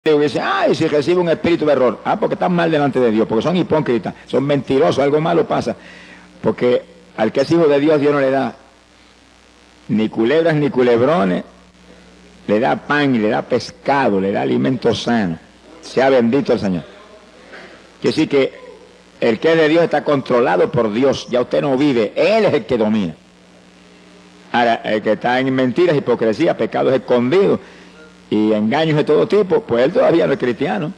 Y dice, ay, si recibe un espíritu de error. Ah, porque están mal delante de Dios, porque son hipócritas, son mentirosos, algo malo pasa. Porque al que es hijo de Dios, Dios no le da ni culebras ni culebrones, le da pan y le da pescado, le da alimento sano. Sea bendito el Señor. Quiere decir que el que es de Dios está controlado por Dios, ya usted no vive, Él es el que domina. Ahora, el que está en mentiras, hipocresía, pecados escondidos y engaños de todo tipo, pues él todavía no es cristiano.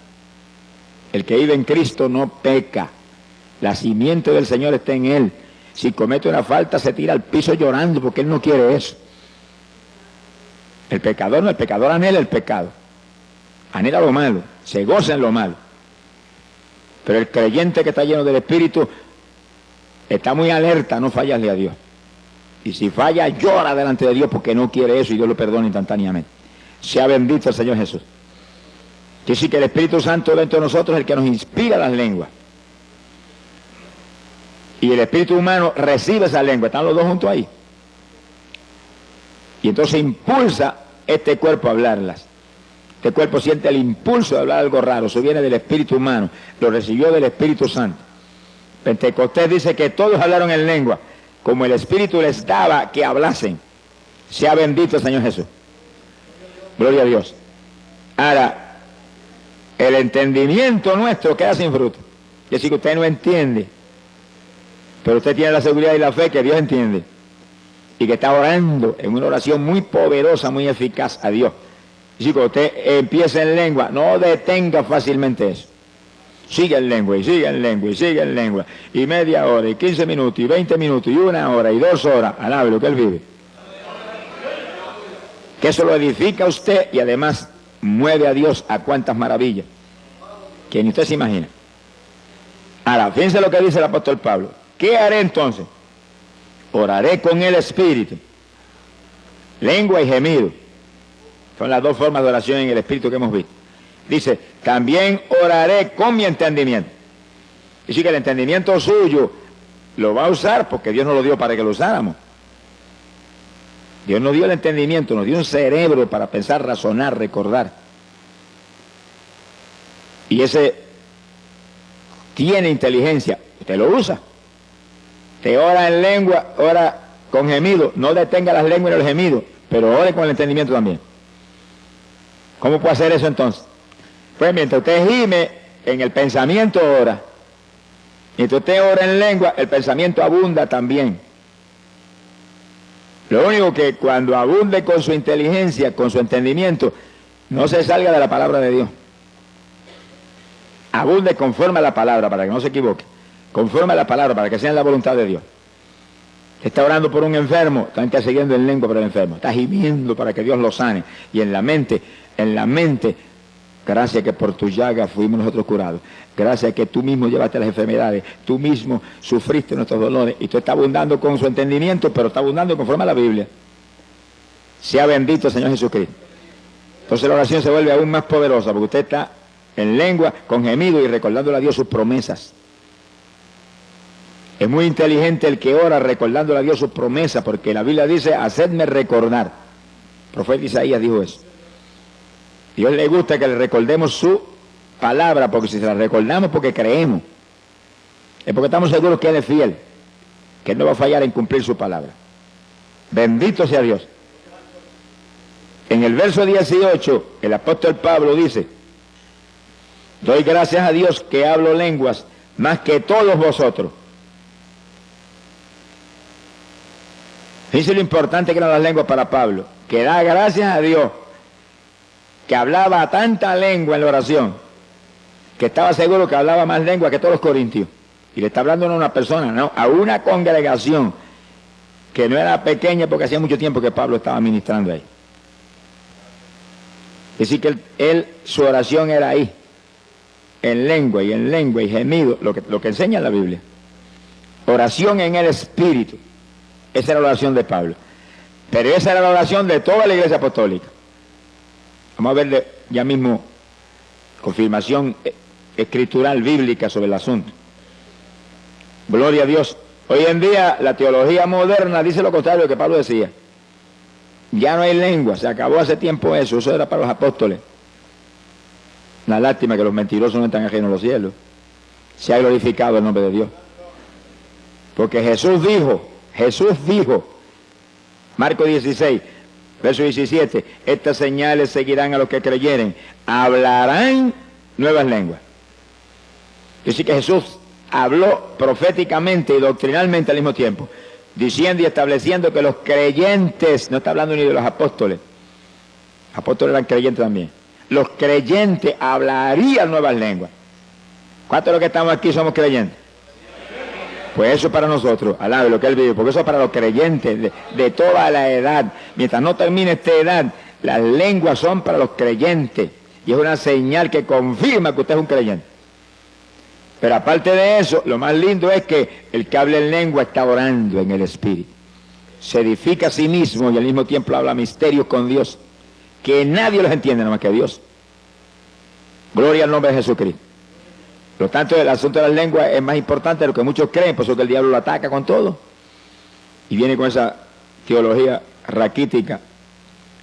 El que vive en Cristo no peca. La simiente del Señor está en él. Si comete una falta, se tira al piso llorando porque él no quiere eso. El pecador no, el pecador anhela el pecado. Anhela lo malo, se goza en lo malo. Pero el creyente que está lleno del Espíritu está muy alerta, no fallarle a Dios. Y si falla, llora delante de Dios porque no quiere eso y Dios lo perdona instantáneamente. Sea bendito el Señor Jesús. Quiere decir que el Espíritu Santo dentro de nosotros es el que nos inspira las lenguas. Y el espíritu humano recibe esa lengua, están los dos juntos ahí. Y entonces impulsa este cuerpo a hablarlas. Este cuerpo siente el impulso de hablar algo raro, eso viene del espíritu humano, lo recibió del Espíritu Santo. Pentecostés dice que todos hablaron en lengua, como el Espíritu les daba que hablasen. Sea bendito el Señor Jesús. Gloria a Dios. Ahora, el entendimiento nuestro queda sin fruto. Es decir, que usted no entiende, pero usted tiene la seguridad y la fe que Dios entiende y que está orando en una oración muy poderosa, muy eficaz a Dios. Y si usted empieza en lengua, no detenga fácilmente eso. Sigue en lengua, y sigue en lengua, y sigue en lengua, y media hora, y 15 minutos, y 20 minutos, y 1 hora, y 2 horas, alabe lo que él vive. Que eso lo edifica a usted y además mueve a Dios a cuantas maravillas que ni usted se imagina. Ahora, fíjense lo que dice el apóstol Pablo. ¿Qué haré entonces? Oraré con el Espíritu, lengua y gemido. Son las dos formas de oración en el Espíritu que hemos visto. Dice, también oraré con mi entendimiento. Y sí que el entendimiento suyo lo va a usar porque Dios nos lo dio para que lo usáramos. Dios nos dio el entendimiento, nos dio un cerebro para pensar, razonar, recordar. Y ese tiene inteligencia, usted lo usa. Te ora en lengua, ora con gemido, no detenga las lenguas y los gemidos, pero ore con el entendimiento también. ¿Cómo puede hacer eso entonces? Pues mientras usted gime, en el pensamiento ora. Mientras usted ora en lengua, el pensamiento abunda también. Lo único que cuando abunde con su inteligencia, con su entendimiento, no se salga de la palabra de Dios. Abunde conforme a la palabra, para que no se equivoque. Conforme a la palabra, para que sea en la voluntad de Dios. Está orando por un enfermo, está intercediendo en lengua por el enfermo. Está gimiendo para que Dios lo sane. Y en la mente, gracias que por tu llaga fuimos nosotros curados. Gracias que tú mismo llevaste las enfermedades, tú mismo sufriste nuestros dolores. Y tú estás abundando con su entendimiento, pero está abundando conforme a la Biblia. Sea bendito el Señor Jesucristo. Entonces la oración se vuelve aún más poderosa, porque usted está en lengua, con gemido y recordándole a Dios sus promesas. Es muy inteligente el que ora recordándole a Dios sus promesas, porque la Biblia dice, hacedme recordar. El profeta Isaías dijo eso. Dios le gusta que le recordemos su palabra, porque si se la recordamos porque creemos, es porque estamos seguros que Él es fiel, que Él no va a fallar en cumplir su palabra. Bendito sea Dios. En el verso 18, el apóstol Pablo dice, doy gracias a Dios que hablo lenguas más que todos vosotros. Dice lo importante que eran las lenguas para Pablo, que da gracias a Dios que hablaba tanta lengua en la oración, que estaba seguro que hablaba más lengua que todos los corintios. Y le está hablando no a una persona, no, a una congregación que no era pequeña porque hacía mucho tiempo que Pablo estaba ministrando ahí. Es decir, que su oración era ahí, en lengua y gemido, lo que enseña la Biblia. Oración en el Espíritu. Esa era la oración de Pablo. Pero esa era la oración de toda la iglesia apostólica. Vamos a ver ya mismo confirmación escritural bíblica sobre el asunto. Gloria a Dios. Hoy en día la teología moderna dice lo contrario de lo que Pablo decía. Ya no hay lengua, se acabó hace tiempo eso era para los apóstoles. Una lástima que los mentirosos no están ajenos a los cielos. Se ha glorificado el nombre de Dios. Porque Jesús dijo, Marcos 16, verso 17, estas señales seguirán a los que creyeren, hablarán nuevas lenguas. Es decir, que Jesús habló proféticamente y doctrinalmente al mismo tiempo, diciendo y estableciendo que los creyentes, no está hablando ni de los apóstoles eran creyentes también, los creyentes hablarían nuevas lenguas. ¿Cuántos de los que estamos aquí somos creyentes? Pues eso es para nosotros, alabe lo que Él vive, porque eso es para los creyentes de toda la edad. Mientras no termine esta edad, las lenguas son para los creyentes, y es una señal que confirma que usted es un creyente. Pero aparte de eso, lo más lindo es que el que habla en lengua está orando en el Espíritu. Se edifica a sí mismo y al mismo tiempo habla misterios con Dios, que nadie los entiende nada más que Dios. Gloria al nombre de Jesucristo. Por lo tanto, el asunto de las lenguas es más importante de lo que muchos creen, por eso que el diablo lo ataca con todo. Y viene con esa teología raquítica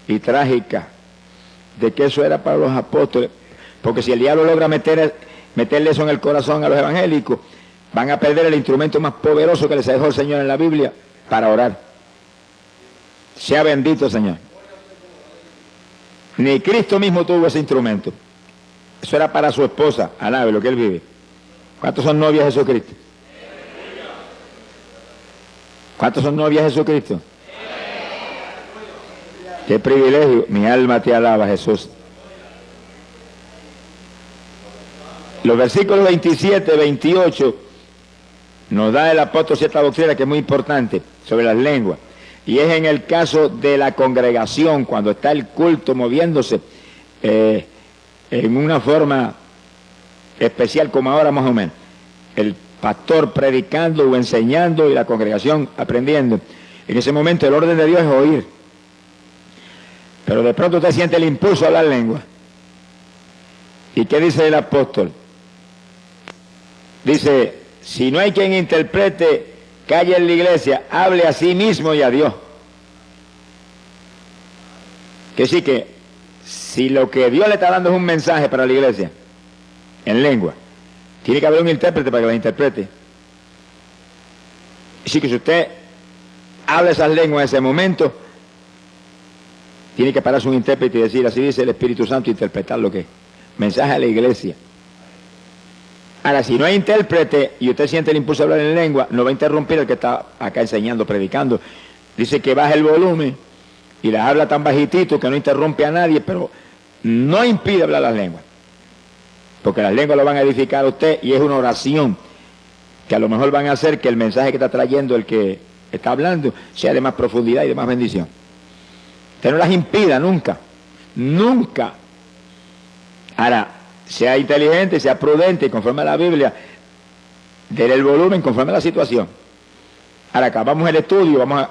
y trágica de que eso era para los apóstoles. Porque si el diablo logra meterle eso en el corazón a los evangélicos, van a perder el instrumento más poderoso que les dejó el Señor en la Biblia para orar. Sea bendito el Señor. Ni Cristo mismo tuvo ese instrumento. Eso era para su esposa, alabe lo que Él vive. ¿Cuántos son novias de Jesucristo? ¿Cuántos son novias de Jesucristo? Qué privilegio, mi alma te alaba, Jesús. Los versículos 27, 28 nos da el apóstol cierta doctrina que es muy importante sobre las lenguas. Y es en el caso de la congregación, cuando está el culto moviéndose en una forma especial como ahora más o menos. El pastor predicando o enseñando y la congregación aprendiendo. En ese momento el orden de Dios es oír. Pero de pronto usted siente el impulso a hablar lengua. ¿Y qué dice el apóstol? Dice, si no hay quien interprete, calle en la iglesia, hable a sí mismo y a Dios. Que sí que, si lo que Dios le está dando es un mensaje para la iglesia, en lengua, tiene que haber un intérprete para que la interprete. Así que si usted habla esas lenguas en ese momento, tiene que pararse un intérprete y decir, así dice el Espíritu Santo, interpretar lo que es. Mensaje a la iglesia. Ahora, si no hay intérprete y usted siente el impulso de hablar en lengua, no va a interrumpir el que está acá enseñando, predicando. Dice que baje el volumen y las habla tan bajitito que no interrumpe a nadie, pero no impide hablar las lenguas. Porque las lenguas lo van a edificar a usted y es una oración que a lo mejor van a hacer que el mensaje que está trayendo el que está hablando sea de más profundidad y de más bendición. Usted no las impida nunca, nunca. Ahora, sea inteligente, sea prudente, conforme a la Biblia, déle el volumen conforme a la situación. Ahora acabamos el estudio, vamos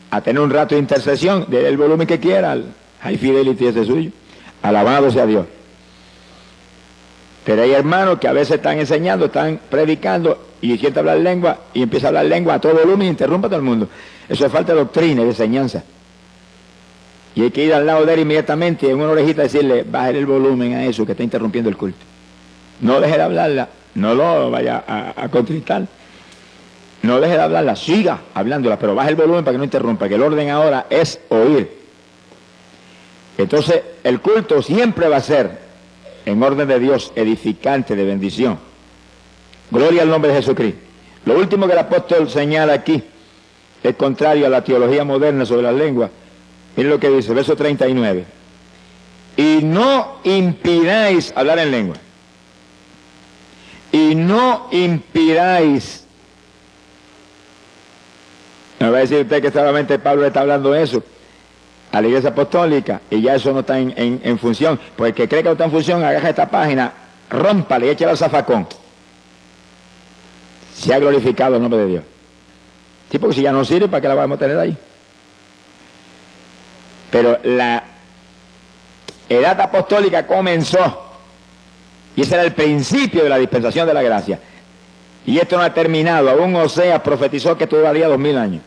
a tener un rato de intercesión, déle el volumen que quiera, al High Fidelity ese suyo, alabado sea Dios. Pero hay hermanos que a veces están enseñando, están predicando y siente hablar lengua y empieza a hablar lengua a todo volumen y interrumpe a todo el mundo. Eso es falta de doctrina y de enseñanza. Y hay que ir al lado de él inmediatamente y en una orejita decirle, bájale el volumen a eso que está interrumpiendo el culto. No deje de hablarla, no lo vaya a contristar. No deje de hablarla, siga hablándola, pero baje el volumen para que no interrumpa, que el orden ahora es oír. Entonces, el culto siempre va a ser en orden de Dios, edificante, de bendición. Gloria al nombre de Jesucristo. Lo último que el apóstol señala aquí es contrario a la teología moderna sobre las lenguas. Miren lo que dice, verso 39. Y no impidáis hablar en lengua. Y no impidáis. No va a decir usted que solamente Pablo está hablando de eso a la iglesia apostólica y ya eso no está en función. Pues el que cree que no está en función, agarra esta página, rómpale y échale al zafacón. Se ha glorificado el nombre de Dios. Sí, porque si ya no sirve, ¿para qué la vamos a tener ahí? Pero la edad apostólica comenzó y ese era el principio de la dispensación de la gracia. Y esto no ha terminado. Aún Oseas profetizó que esto duraría 2000 años.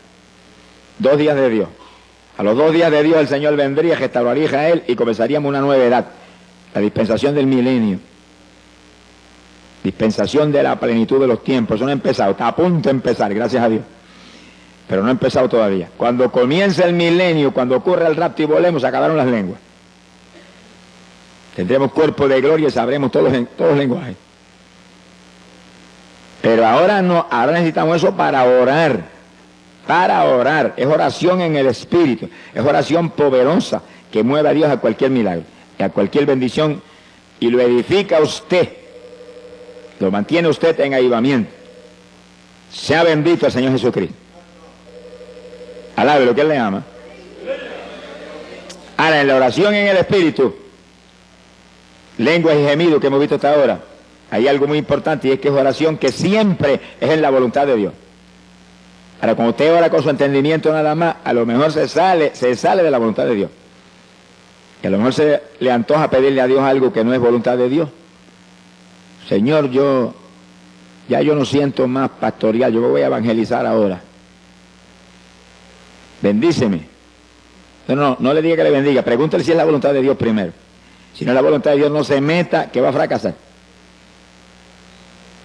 2 días de Dios. A los 2 días de Dios el Señor vendría, restauraría a Israel y comenzaríamos una nueva edad. la dispensación del milenio, dispensación de la plenitud de los tiempos. Eso no ha empezado, está a punto de empezar, gracias a Dios, pero no ha empezado todavía. Cuando comience el milenio, cuando ocurra el rapto y volemos, se acabaron las lenguas. Tendremos cuerpo de gloria y sabremos todos los lenguajes. Pero ahora no, ahora necesitamos eso para orar. Para orar. Es oración en el Espíritu. Es oración poderosa que mueve a Dios a cualquier milagro, a cualquier bendición, y lo edifica usted. Lo mantiene usted en avivamiento. Sea bendito el Señor Jesucristo. Alabe lo que Él le ama. Ahora, en la oración en el Espíritu, lenguas y gemidos que hemos visto hasta ahora, hay algo muy importante, y es que es oración que siempre es en la voluntad de Dios. Ahora, cuando usted ora con su entendimiento nada más, a lo mejor se sale de la voluntad de Dios. Y a lo mejor se le antoja pedirle a Dios algo que no es voluntad de Dios. Señor, yo no siento más pastorear, yo me voy a evangelizar ahora. Bendíceme. No le diga que le bendiga, pregúntele si es la voluntad de Dios primero. Si no es la voluntad de Dios, no se meta, que va a fracasar.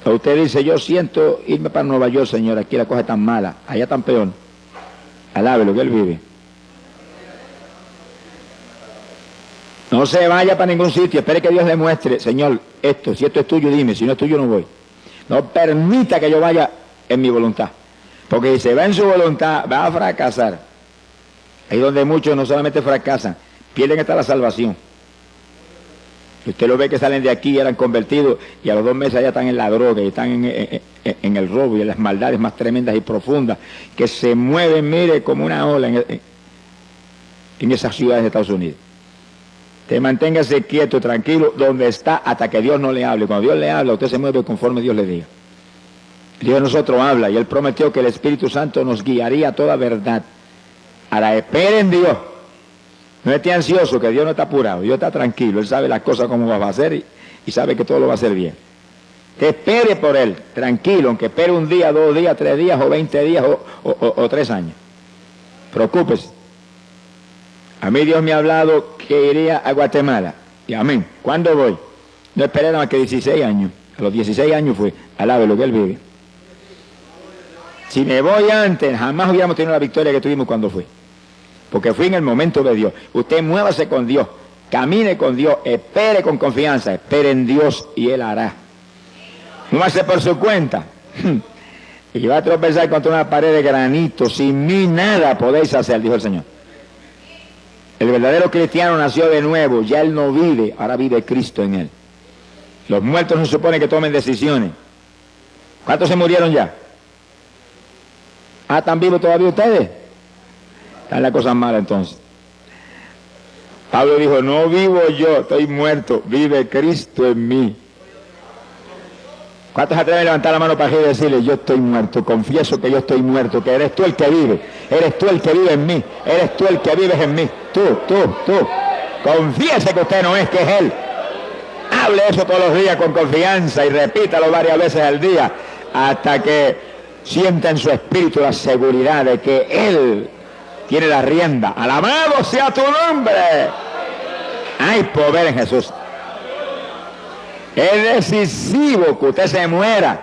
O usted dice, yo siento irme para Nueva York, Señor, aquí la cosa es tan mala, allá tan peor. Alabe lo que Él vive. No se vaya para ningún sitio, espere que Dios le muestre, Señor, esto, si esto es tuyo, dime, si no es tuyo, no voy. No permita que yo vaya en mi voluntad, porque si se va en su voluntad, va a fracasar. Ahí donde muchos no solamente fracasan, pierden hasta la salvación. Usted lo ve que salen de aquí y eran convertidos, y a los 2 meses ya están en la droga, y están en el robo y en las maldades más tremendas y profundas, que se mueven, mire, como una ola en esas ciudades de Estados Unidos. Te manténgase quieto, tranquilo, donde está, hasta que Dios no le hable. Cuando Dios le habla, usted se mueve conforme Dios le diga. Dios de nosotros habla, y Él prometió que el Espíritu Santo nos guiaría a toda verdad. Ahora, espere en Dios. No esté ansioso, que Dios no está apurado, Dios está tranquilo, Él sabe las cosas cómo va a hacer y sabe que todo lo va a hacer bien. Que espere por Él, tranquilo, aunque espere 1 día, 2 días, 3 días, o 20 días, o 3 años. Preocúpese. A mí Dios me ha hablado que iría a Guatemala, y amén. ¿Cuándo voy? No esperé nada más que 16 años. A los 16 años fue, alabe lo que Él vive. Si me voy antes, jamás hubiéramos tenido la victoria que tuvimos cuando fui. Porque fui en el momento de Dios. Usted muévase con Dios, camine con Dios, espere con confianza, espere en Dios y Él hará. Muévase por su cuenta. Y va a tropezar contra una pared de granito. Sin mí nada podéis hacer, dijo el Señor. El verdadero cristiano nació de nuevo, ya él no vive, ahora vive Cristo en él. Los muertos no se supone que tomen decisiones. ¿Cuántos se murieron ya? ¿Están vivos todavía ustedes? Están las cosas malas entonces. Pablo dijo, no vivo yo, estoy muerto, vive Cristo en mí. ¿Cuántos se atreven a levantar la mano para arriba y decirle, yo estoy muerto, confieso que yo estoy muerto, que eres tú el que vive, eres tú el que vive en mí, eres tú el que vives en mí, tú. Confiese que usted no es, que es Él. Hable eso todos los días con confianza y repítalo varias veces al día, hasta que sienta en su espíritu la seguridad de que Él tiene la rienda. Alabado sea tu nombre. Hay poder en Jesús. Es decisivo que usted se muera.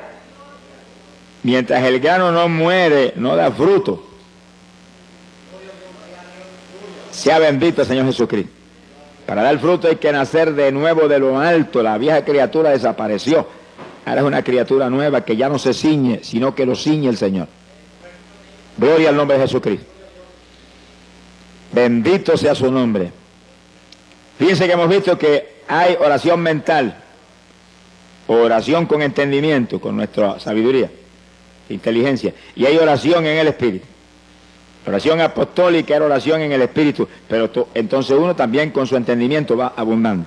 Mientras el grano no muere, no da fruto. Sea bendito el Señor Jesucristo. Para dar fruto hay que nacer de nuevo de lo alto. La vieja criatura desapareció. Ahora es una criatura nueva que ya no se ciñe, sino que lo ciñe el Señor. Gloria al nombre de Jesucristo. Bendito sea su nombre. Fíjense que hemos visto que hay oración mental, oración con entendimiento, con nuestra sabiduría, inteligencia, y hay oración en el Espíritu. Oración apostólica era oración en el Espíritu, pero entonces uno también con su entendimiento va abundando,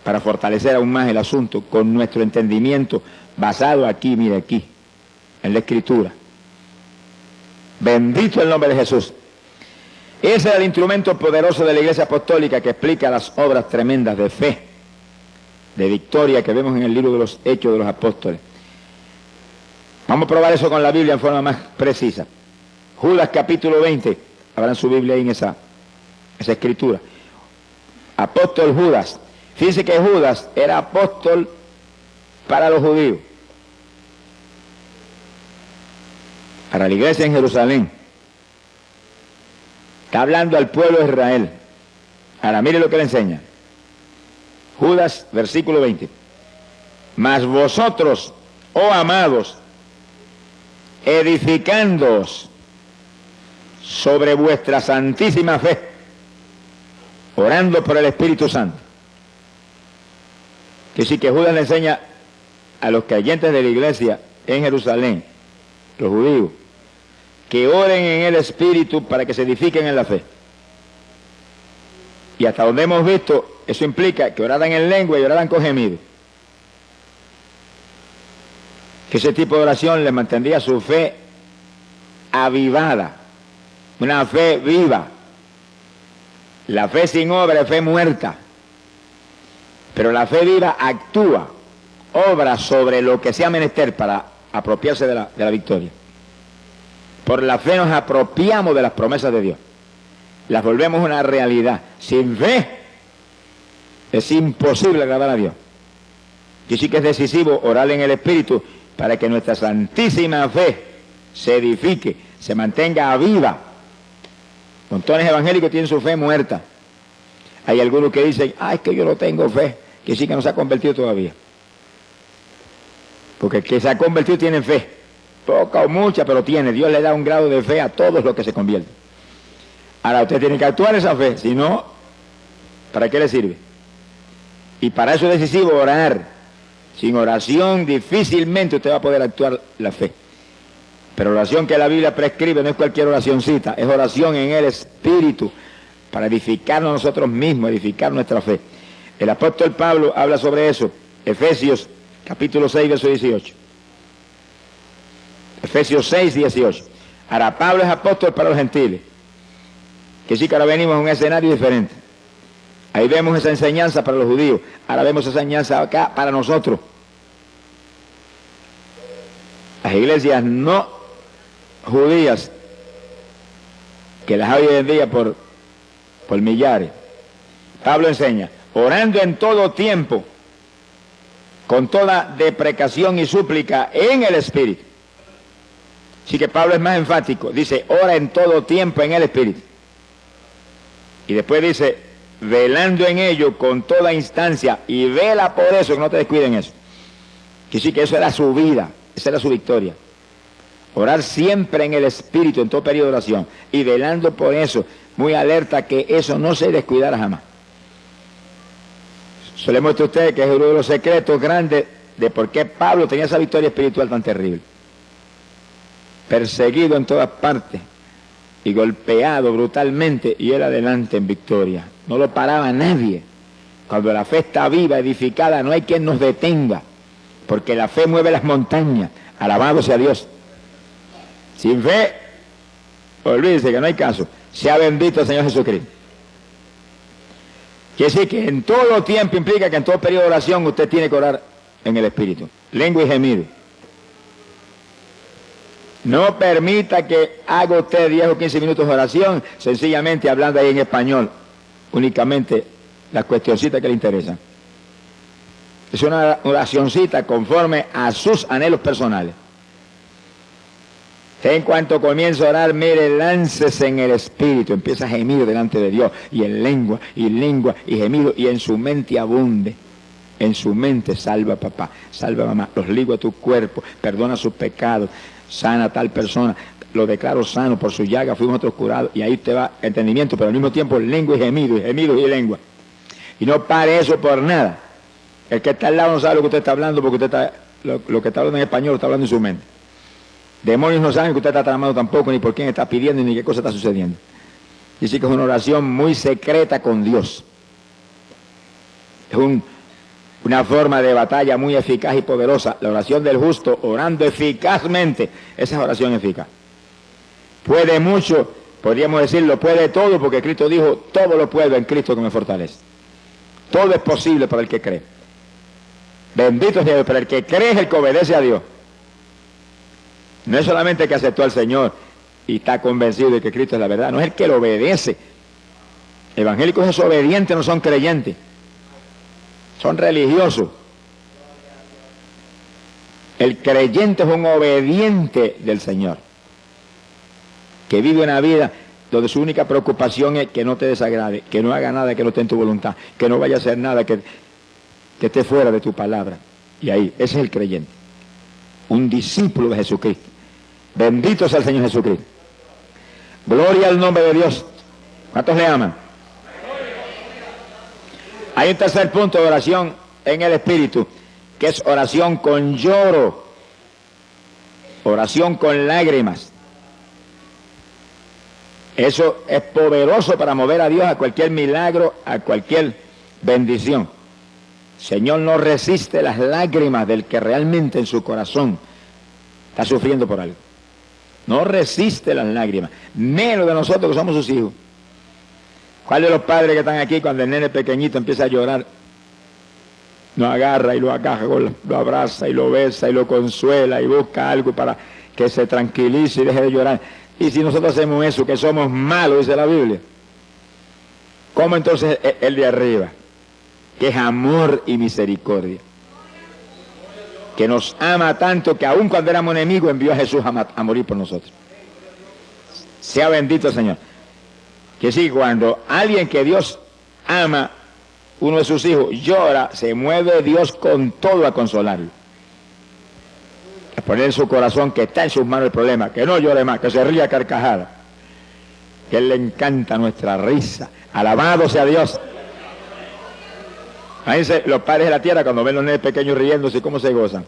para fortalecer aún más el asunto, con nuestro entendimiento basado aquí, mire aquí, en la Escritura. Bendito el nombre de Jesús. Ese es el instrumento poderoso de la Iglesia Apostólica que explica las obras tremendas de fe, de victoria que vemos en el libro de los Hechos de los Apóstoles. Vamos a probar eso con la Biblia en forma más precisa. Judas capítulo 20, abran su Biblia ahí en esa escritura. Apóstol Judas, Fíjense que Judas era apóstol para los judíos, para la iglesia en Jerusalén. Está hablando al pueblo de Israel. Ahora mire lo que le enseña. Judas, versículo 20. Mas vosotros, oh amados, edificándoos sobre vuestra santísima fe, orando por el Espíritu Santo. Que sí, que Judas le enseña a los creyentes de la iglesia en Jerusalén, los judíos, que oren en el Espíritu para que se edifiquen en la fe. Y hasta donde hemos visto, eso implica que oraran en lengua y oraran con gemido. Que ese tipo de oración les mantendría su fe avivada, una fe viva. La fe sin obra es fe muerta, pero la fe viva actúa, obra sobre lo que sea menester para apropiarse de la victoria. Por la fe nos apropiamos de las promesas de Dios, las volvemos una realidad. Sin fe es imposible agradar a Dios. Y sí que es decisivo orar en el Espíritu para que nuestra santísima fe se edifique, se mantenga viva. Montones evangélicos tienen su fe muerta. Hay algunos que dicen, es que yo no tengo fe, que sí que no se ha convertido todavía. Porque el que se ha convertido tiene fe, poca o mucha, pero tiene. Dios le da un grado de fe a todos los que se convierten. Ahora usted tiene que actuar esa fe, si no, ¿para qué le sirve? Y para eso es decisivo orar. Sin oración difícilmente usted va a poder actuar la fe. Pero la oración que la Biblia prescribe no es cualquier oracioncita, es oración en el Espíritu, para edificarnos nosotros mismos, edificar nuestra fe. El apóstol Pablo habla sobre eso, Efesios capítulo 6, verso 18. Efesios 6, 18. Ahora, Pablo es apóstol para los gentiles, que sí que ahora venimos a un escenario diferente. Ahí vemos esa enseñanza para los judíos, ahora vemos esa enseñanza acá para nosotros. Las iglesias no judías, que las hay hoy en día por millares. Pablo enseña, orando en todo tiempo, con toda deprecación y súplica en el Espíritu. Así que Pablo es más enfático, dice, ora en todo tiempo en el Espíritu. Y después dice, velando en ello con toda instancia, y vela por eso, que no te descuiden eso. Que sí, que eso era su vida, esa era su victoria. Orar siempre en el Espíritu, en todo periodo de oración, y velando por eso, muy alerta que eso no se descuidara jamás. Se le muestra a ustedes que es uno de los secretos grandes de por qué Pablo tenía esa victoria espiritual tan terrible. Perseguido en todas partes y golpeado brutalmente, y él adelante en victoria. No lo paraba nadie. Cuando la fe está viva, edificada, no hay quien nos detenga, porque la fe mueve las montañas. Alabado sea Dios. Sin fe, olvídese que no hay caso. Sea bendito el Señor Jesucristo. Quiere decir que en todo tiempo implica que en todo periodo de oración usted tiene que orar en el Espíritu. Lengua y gemido. No permita que haga usted 10 o 15 minutos de oración, sencillamente hablando ahí en español, únicamente las cuestioncitas que le interesan. Es una oracioncita conforme a sus anhelos personales. En cuanto comienza a orar, mire, láncese en el Espíritu, empieza a gemir delante de Dios, y en lengua, y gemido, y en su mente abunde. En su mente, salva a papá, salva a mamá, los ligo a tu cuerpo, perdona sus pecados, sana a tal persona, lo declaro sano, por su llaga fuimos nosotros curados, y ahí usted va, entendimiento, pero al mismo tiempo lengua y gemido y lengua. Y no pare eso por nada. El que está al lado no sabe lo que usted está hablando, porque usted está, lo que está hablando en español lo está hablando en su mente. Demonios no saben que usted está tramando tampoco, ni por quién está pidiendo, ni qué cosa está sucediendo. Y sí que es una oración muy secreta con Dios. Es una forma de batalla muy eficaz y poderosa. La oración del justo, orando eficazmente, esa es oración eficaz. Puede mucho, podríamos decirlo, puede todo, porque Cristo dijo, todo lo puedo en Cristo que me fortalece. Todo es posible para el que cree. Bendito sea Dios, pero el que cree es el que obedece a Dios. No es solamente el que aceptó al Señor y está convencido de que Cristo es la verdad, no es el que lo obedece. Evangélicos desobedientes no son creyentes. son religiosos. El creyente es un obediente del Señor, que vive una vida donde su única preocupación es que no te desagrade, que no haga nada que no esté en tu voluntad, que no vaya a hacer nada que esté fuera de tu palabra. Y ahí, ese es el creyente, un discípulo de Jesucristo. Bendito sea el Señor Jesucristo. Gloria al nombre de Dios. ¿Cuántos le aman? Hay un tercer punto de oración en el Espíritu, que es oración con lloro, oración con lágrimas. Eso es poderoso para mover a Dios a cualquier milagro, a cualquier bendición. Señor no resiste las lágrimas del que realmente en su corazón está sufriendo por algo. No resiste las lágrimas, menos de nosotros que somos sus hijos. ¿Cuál de los padres que están aquí cuando el nene pequeñito empieza a llorar, lo agarra y lo agaja, lo abraza y lo besa y lo consuela y busca algo para que se tranquilice y deje de llorar? Y si nosotros hacemos eso, que somos malos, dice la Biblia, ¿cómo entonces el de arriba, que es amor y misericordia, que nos ama tanto que aun cuando éramos enemigos envió a Jesús a morir por nosotros? Sea bendito el Señor. Que sí, cuando alguien que Dios ama, uno de sus hijos, llora, se mueve Dios con todo a consolarlo, a poner en su corazón que está en sus manos el problema, que no llore más, que se ría a carcajada, que a Él le encanta nuestra risa. Alabado sea Dios. Fíjense, los padres de la tierra cuando ven los nenes pequeños riéndose, cómo se gozan,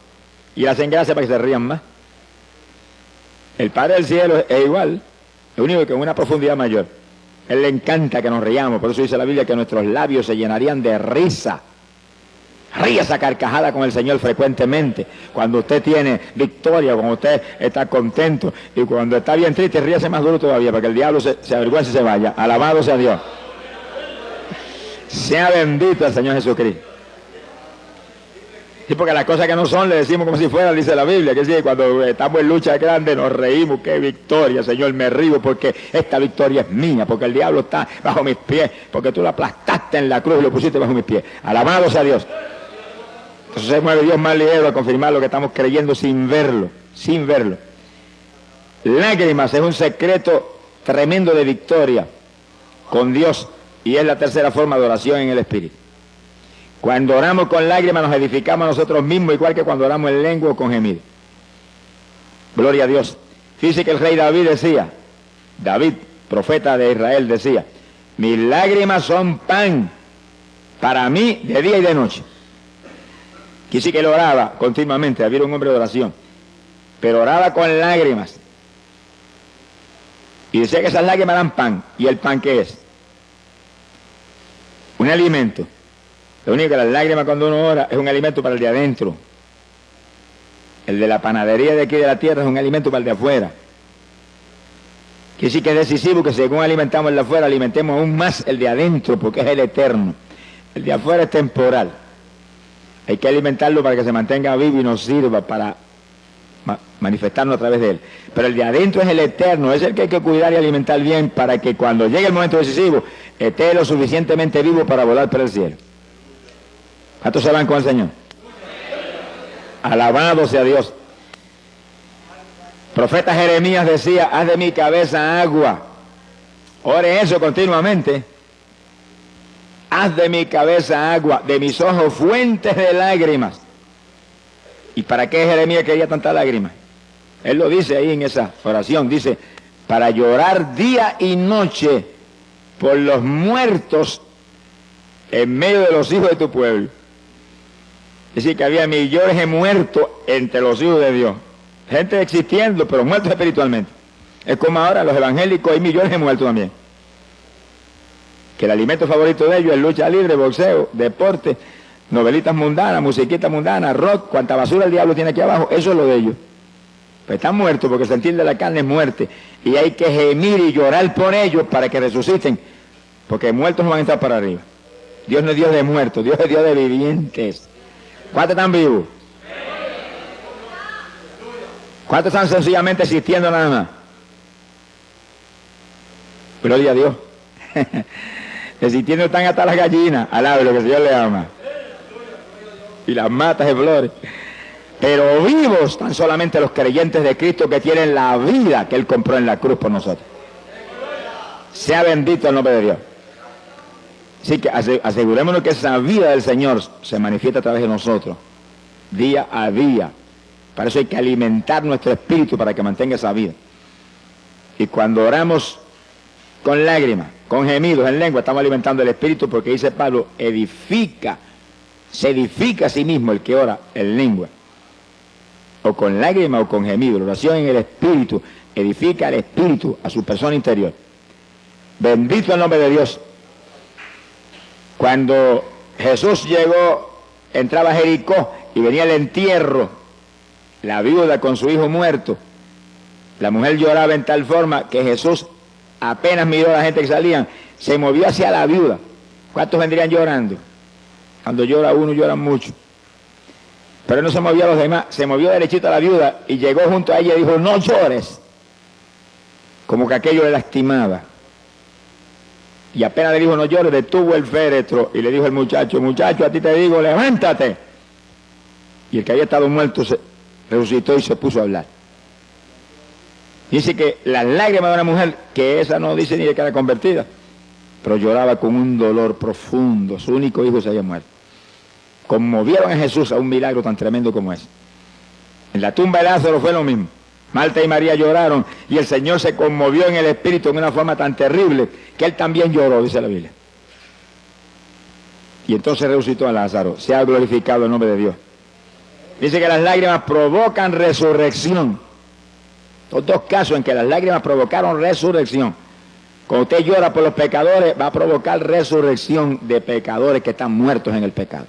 y hacen gracia para que se rían más. El Padre del cielo es igual, lo único que en una profundidad mayor. A Él le encanta que nos riamos, por eso dice la Biblia que nuestros labios se llenarían de risa. Ríase a carcajada con el Señor frecuentemente. Cuando usted tiene victoria, cuando usted está contento, y cuando está bien triste, ríase más duro todavía, para que el diablo se avergüence y se vaya. Alabado sea Dios. Sea bendito el Señor Jesucristo. Sí, porque las cosas que no son le decimos como si fueran, dice la Biblia, que sí, cuando estamos en lucha grande nos reímos. ¡Qué victoria, Señor! Me río porque esta victoria es mía, porque el diablo está bajo mis pies, porque tú lo aplastaste en la cruz y lo pusiste bajo mis pies. Alabado sea Dios. Entonces se mueve Dios más ligero a confirmar lo que estamos creyendo sin verlo, sin verlo. Lágrimas es un secreto tremendo de victoria con Dios, y es la tercera forma de oración en el Espíritu. Cuando oramos con lágrimas nos edificamos a nosotros mismos, igual que cuando oramos en lengua o con gemido. Gloria a Dios. Fíjese que el rey David decía, David, profeta de Israel, decía, mis lágrimas son pan para mí de día y de noche. Quise que él oraba continuamente, había un hombre de oración, pero oraba con lágrimas. Y decía que esas lágrimas eran pan. ¿Y el pan qué es? Un alimento. Lo único que las lágrimas cuando uno ora es un alimento para el de adentro. El de la panadería de aquí de la tierra es un alimento para el de afuera. Quiere decir que es decisivo que según alimentamos el de afuera, alimentemos aún más el de adentro, porque es el eterno. El de afuera es temporal. Hay que alimentarlo para que se mantenga vivo y nos sirva para manifestarnos a través de él. Pero el de adentro es el eterno, es el que hay que cuidar y alimentar bien para que cuando llegue el momento decisivo esté lo suficientemente vivo para volar por el cielo. ¿Cuántos se van con el Señor? Alabado sea Dios. Profeta Jeremías decía, haz de mi cabeza agua. Ore eso continuamente. Haz de mi cabeza agua, de mis ojos fuentes de lágrimas. ¿Y para qué Jeremías quería tantas lágrimas? Él lo dice ahí en esa oración, dice, para llorar día y noche por los muertos en medio de los hijos de tu pueblo. Es decir, que había millones de muertos entre los hijos de Dios. Gente existiendo, pero muertos espiritualmente. Es como ahora los evangélicos, hay millones de muertos también. Que el alimento favorito de ellos es lucha libre, boxeo, deporte, novelitas mundanas, musiquitas mundanas, rock, cuanta basura el diablo tiene aquí abajo, eso es lo de ellos. Pues están muertos porque sentir de la carne es muerte. Y hay que gemir y llorar por ellos para que resuciten, porque muertos no van a estar para arriba. Dios no es Dios de muertos, Dios es Dios de vivientes. ¿Cuántos están vivos? ¿Cuántos están sencillamente existiendo nada más? Gloria a Dios. Existiendo están hasta las gallinas, alabe lo que el Señor le ama. y las matas de flores. Pero vivos están solamente los creyentes de Cristo que tienen la vida que Él compró en la cruz por nosotros. Sea bendito el nombre de Dios. Así que asegurémonos que esa vida del Señor se manifiesta a través de nosotros, día a día. Para eso hay que alimentar nuestro espíritu para que mantenga esa vida. Y cuando oramos con lágrimas, con gemidos en lengua, estamos alimentando el espíritu, porque dice Pablo, se edifica a sí mismo el que ora en lengua. O con lágrimas o con gemidos. La oración en el espíritu edifica al espíritu, a su persona interior. Bendito el nombre de Dios. Cuando Jesús llegó, entraba a Jericó y venía el entierro, la viuda con su hijo muerto, la mujer lloraba en tal forma que Jesús apenas miró a la gente que salían, se movió hacia la viuda. ¿Cuántos vendrían llorando? Cuando llora uno, lloran mucho. Pero él no se movió a los demás, se movió derechito a la viuda y llegó junto a ella y dijo, no llores. Como que aquello le lastimaba. Y apenas le dijo, no llores, detuvo el féretro y le dijo al muchacho, muchacho, a ti te digo, levántate. Y el que había estado muerto se resucitó y se puso a hablar. Dice que las lágrimas de una mujer, que esa no dice ni de que era convertida, pero lloraba con un dolor profundo, su único hijo se había muerto. Conmovieron a Jesús a un milagro tan tremendo como ese. En la tumba de Lázaro fue lo mismo. Marta y María lloraron y el Señor se conmovió en el espíritu en una forma tan terrible que Él también lloró, dice la Biblia. Y entonces resucitó a Lázaro. Sea glorificado el nombre de Dios. Dice que las lágrimas provocan resurrección. Los dos casos en que las lágrimas provocaron resurrección. Cuando usted llora por los pecadores, va a provocar resurrección de pecadores que están muertos en el pecado.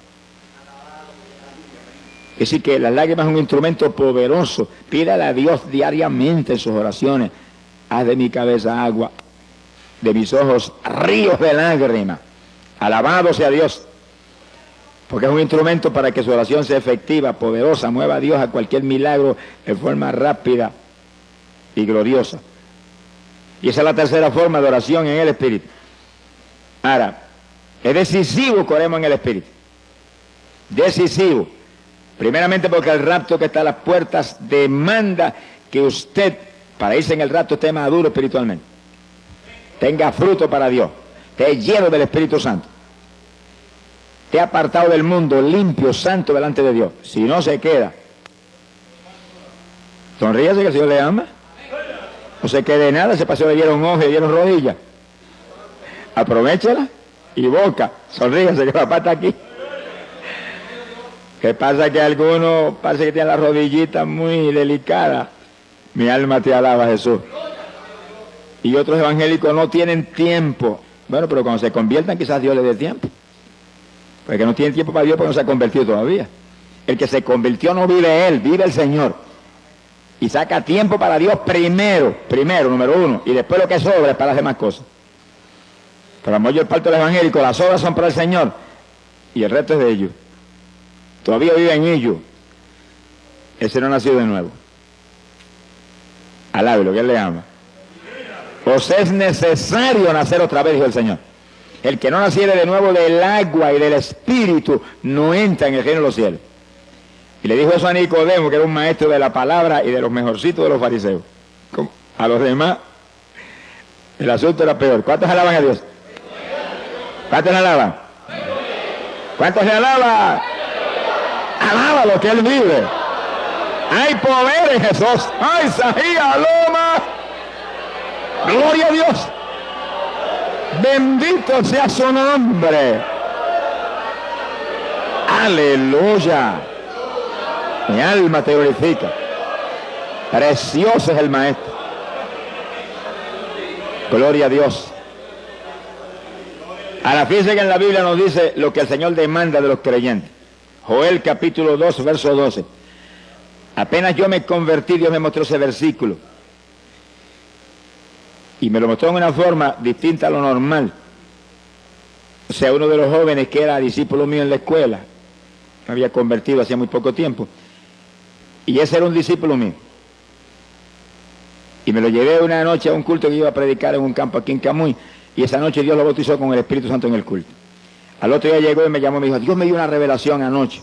Es decir, que las lágrimas son un instrumento poderoso. Pídale a Dios diariamente en sus oraciones. Haz de mi cabeza agua, de mis ojos ríos de lágrimas. Alabado sea Dios. Porque es un instrumento para que su oración sea efectiva, poderosa, mueva a Dios a cualquier milagro de forma rápida y gloriosa. Y esa es la tercera forma de oración en el Espíritu. Ahora, es decisivo que oremos en el Espíritu. Decisivo. Primeramente porque el rapto que está a las puertas demanda que usted, para irse en el rapto, esté maduro espiritualmente. Tenga fruto para Dios. Esté lleno del Espíritu Santo. Esté apartado del mundo, limpio, santo delante de Dios. Si no se queda. Sonríase que el Señor le ama. No se quede nada, se pasó, le dieron ojos, le dieron rodillas. Aprovéchela y boca. Sonríase que papá está aquí. ¿Qué pasa? Que algunos parece que tienen las rodillitas muy delicadas. Mi alma te alaba, Jesús. Y otros evangélicos no tienen tiempo. Bueno, pero cuando se conviertan quizás Dios les dé tiempo. Porque no tienen tiempo para Dios porque no se ha convertido todavía. El que se convirtió no vive Él, vive el Señor. Y saca tiempo para Dios primero, número uno. Y después lo que sobra es para las demás cosas. Pero la mayor parte de los evangélicos, las obras son para el Señor. Y el resto es de ellos. Todavía vive en ellos. Ese no nació de nuevo. Alábelo, que Él le ama. Pues es necesario nacer otra vez, dijo el Señor. El que no naciere de nuevo del agua y del Espíritu no entra en el reino de los cielos. Y le dijo eso a Nicodemo, que era un maestro de la palabra y de los mejorcitos de los fariseos. A los demás, el asunto era peor. ¿Cuántos alaban a Dios? ¿Cuántos le alaban? ¿Cuántos le alaban? Alaba lo que Él vive. Hay poder en Jesús. ¡Ay, Sahía, Loma! ¡Gloria a Dios! Bendito sea su nombre. ¡Aleluya! Mi alma te glorifica. Precioso es el Maestro. Gloria a Dios. Ahora fíjense que en la Biblia nos dice lo que el Señor demanda de los creyentes. Joel capítulo 2, verso 12. Apenas yo me convertí, Dios me mostró ese versículo. Y me lo mostró en una forma distinta a lo normal. O sea, uno de los jóvenes que era discípulo mío en la escuela, me había convertido hacía muy poco tiempo. Y ese era un discípulo mío. Y me lo llevé una noche a un culto que iba a predicar en un campo aquí en Camuy. Y esa noche Dios lo bautizó con el Espíritu Santo en el culto. Al otro día llegó y me llamó y me dijo, Dios me dio una revelación anoche.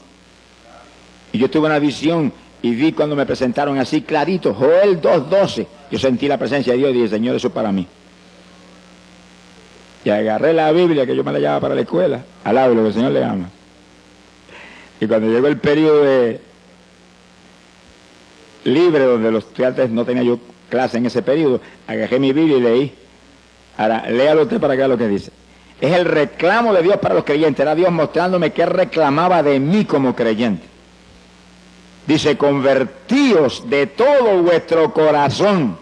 Y yo tuve una visión y vi cuando me presentaron así clarito, Joel 2:12. Yo sentí la presencia de Dios y dije, Señor, eso es para mí. Y agarré la Biblia, que yo me la llevaba para la escuela, al lado de lo que el Señor le ama. Y cuando llegó el periodo de libre, donde los estudiantes no tenía yo clase en ese periodo, agarré mi Biblia y leí. Ahora, léalo usted para que vea lo que dice. Es el reclamo de Dios para los creyentes. Era Dios mostrándome qué reclamaba de mí como creyente. Dice, convertíos de todo vuestro corazón.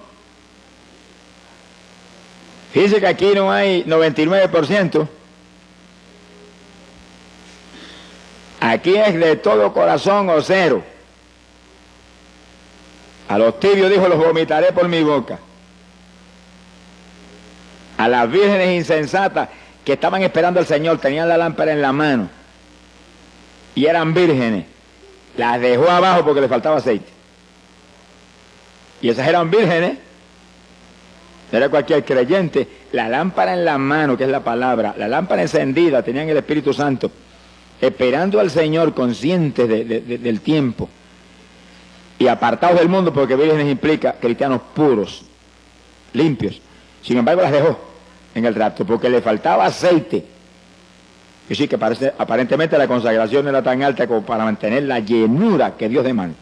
Fíjese que aquí no hay 99%. Aquí es de todo corazón o cero. A los tibios dijo, los vomitaré por mi boca. A las vírgenes insensatas que estaban esperando al Señor, tenían la lámpara en la mano y eran vírgenes, las dejó abajo porque le faltaba aceite. Y esas eran vírgenes, no era cualquier creyente. La lámpara en la mano, que es la palabra, la lámpara encendida, tenían el Espíritu Santo, esperando al Señor, conscientes del tiempo y apartados del mundo, porque vírgenes implica cristianos puros, limpios. Sin embargo, las dejó en el rapto porque le faltaba aceite. Y sí que aparentemente la consagración era tan alta como para mantener la llenura que Dios demanda.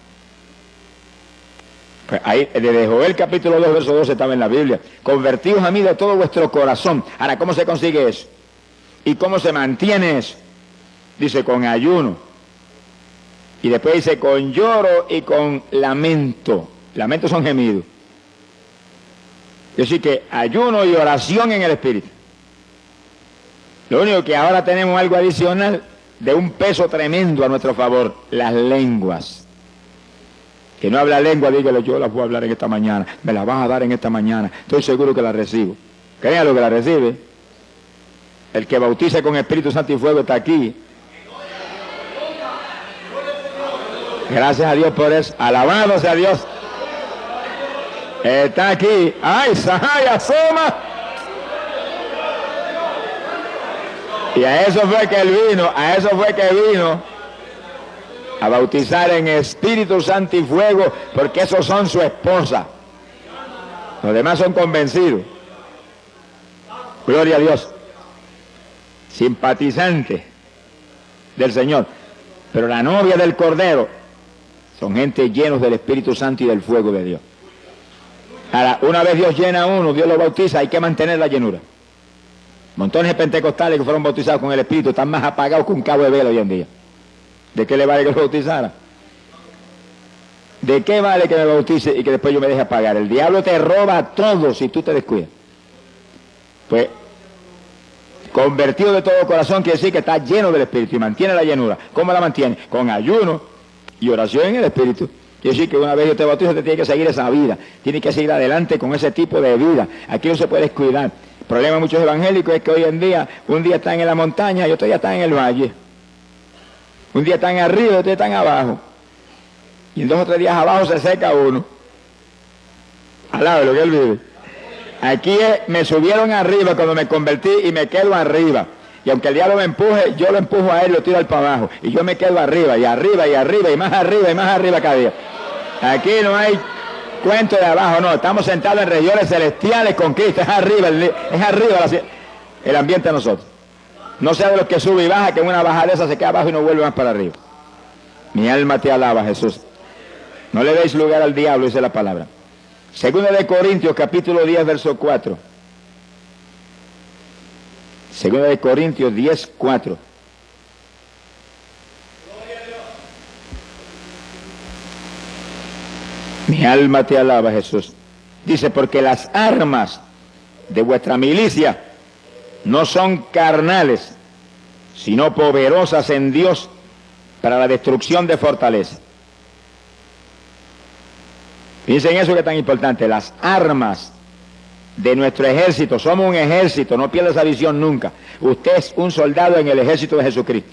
Pues ahí, desde Joel capítulo 2, verso 12 estaba en la Biblia. Convertíos a mí de todo vuestro corazón. Ahora, ¿cómo se consigue eso? ¿Y cómo se mantiene eso? Dice, con ayuno. Y después dice, con lloro y con lamento. Lamentos son gemidos. Es decir, que ayuno y oración en el Espíritu. Lo único que ahora tenemos algo adicional de un peso tremendo a nuestro favor, las lenguas. Que no habla lengua, dígale, yo las voy a hablar en esta mañana, me las vas a dar en esta mañana, estoy seguro que las recibo. Créanlo que las recibe. El que bautiza con Espíritu Santo y fuego está aquí. Gracias a Dios por eso. Alabado sea Dios. Está aquí. ¡Ay, Sahaya, asoma! Y a eso fue que él vino, a bautizar en Espíritu Santo y fuego, porque esos son su esposa. Los demás son convencidos. Gloria a Dios. Simpatizantes del Señor. Pero la novia del Cordero son gente llenos del Espíritu Santo y del fuego de Dios. Ahora, una vez Dios llena a uno, Dios lo bautiza, hay que mantener la llenura. Montones de pentecostales que fueron bautizados con el Espíritu están más apagados que un cabo de vela hoy en día. ¿De qué le vale que lo bautizara? ¿De qué vale que me bautice y que después yo me deje apagar? El diablo te roba todo si tú te descuidas. Pues, convertido de todo corazón quiere decir que está lleno del Espíritu y mantiene la llenura. ¿Cómo la mantiene? Con ayuno y oración en el Espíritu. Quiere decir que una vez yo te bautizo, te tiene que seguir esa vida. Tiene que seguir adelante con ese tipo de vida. Aquí no se puede descuidar. El problema de muchos evangélicos es que hoy en día, un día están en la montaña y otro día están en el valle. Un día están arriba y otro día están abajo. Y en 2 o 3 días abajo se seca uno. Al lado de lo que él vive. Aquí me subieron arriba cuando me convertí y me quedo arriba. Y aunque el diablo me empuje, yo lo empujo a él, lo tiro al para abajo. Y yo me quedo arriba, y arriba, y arriba, y más arriba, y más arriba cada día. Aquí no hay cuento de abajo, no. Estamos sentados en regiones celestiales con Cristo. Es arriba el ambiente de nosotros. No sea de los que sube y baja, que en una bajada de esa se queda abajo y no vuelve más para arriba. Mi alma te alaba, Jesús. No le deis lugar al diablo, dice la palabra. Segunda de Corintios, capítulo 10, verso 4. Segunda de Corintios 10, 4. Mi alma te alaba, Jesús. Dice, porque las armas de vuestra milicia no son carnales, sino poderosas en Dios para la destrucción de fortalezas. Piensen eso que es tan importante. Las armas de nuestro ejército, somos un ejército, no pierda esa visión nunca. Usted es un soldado en el ejército de Jesucristo.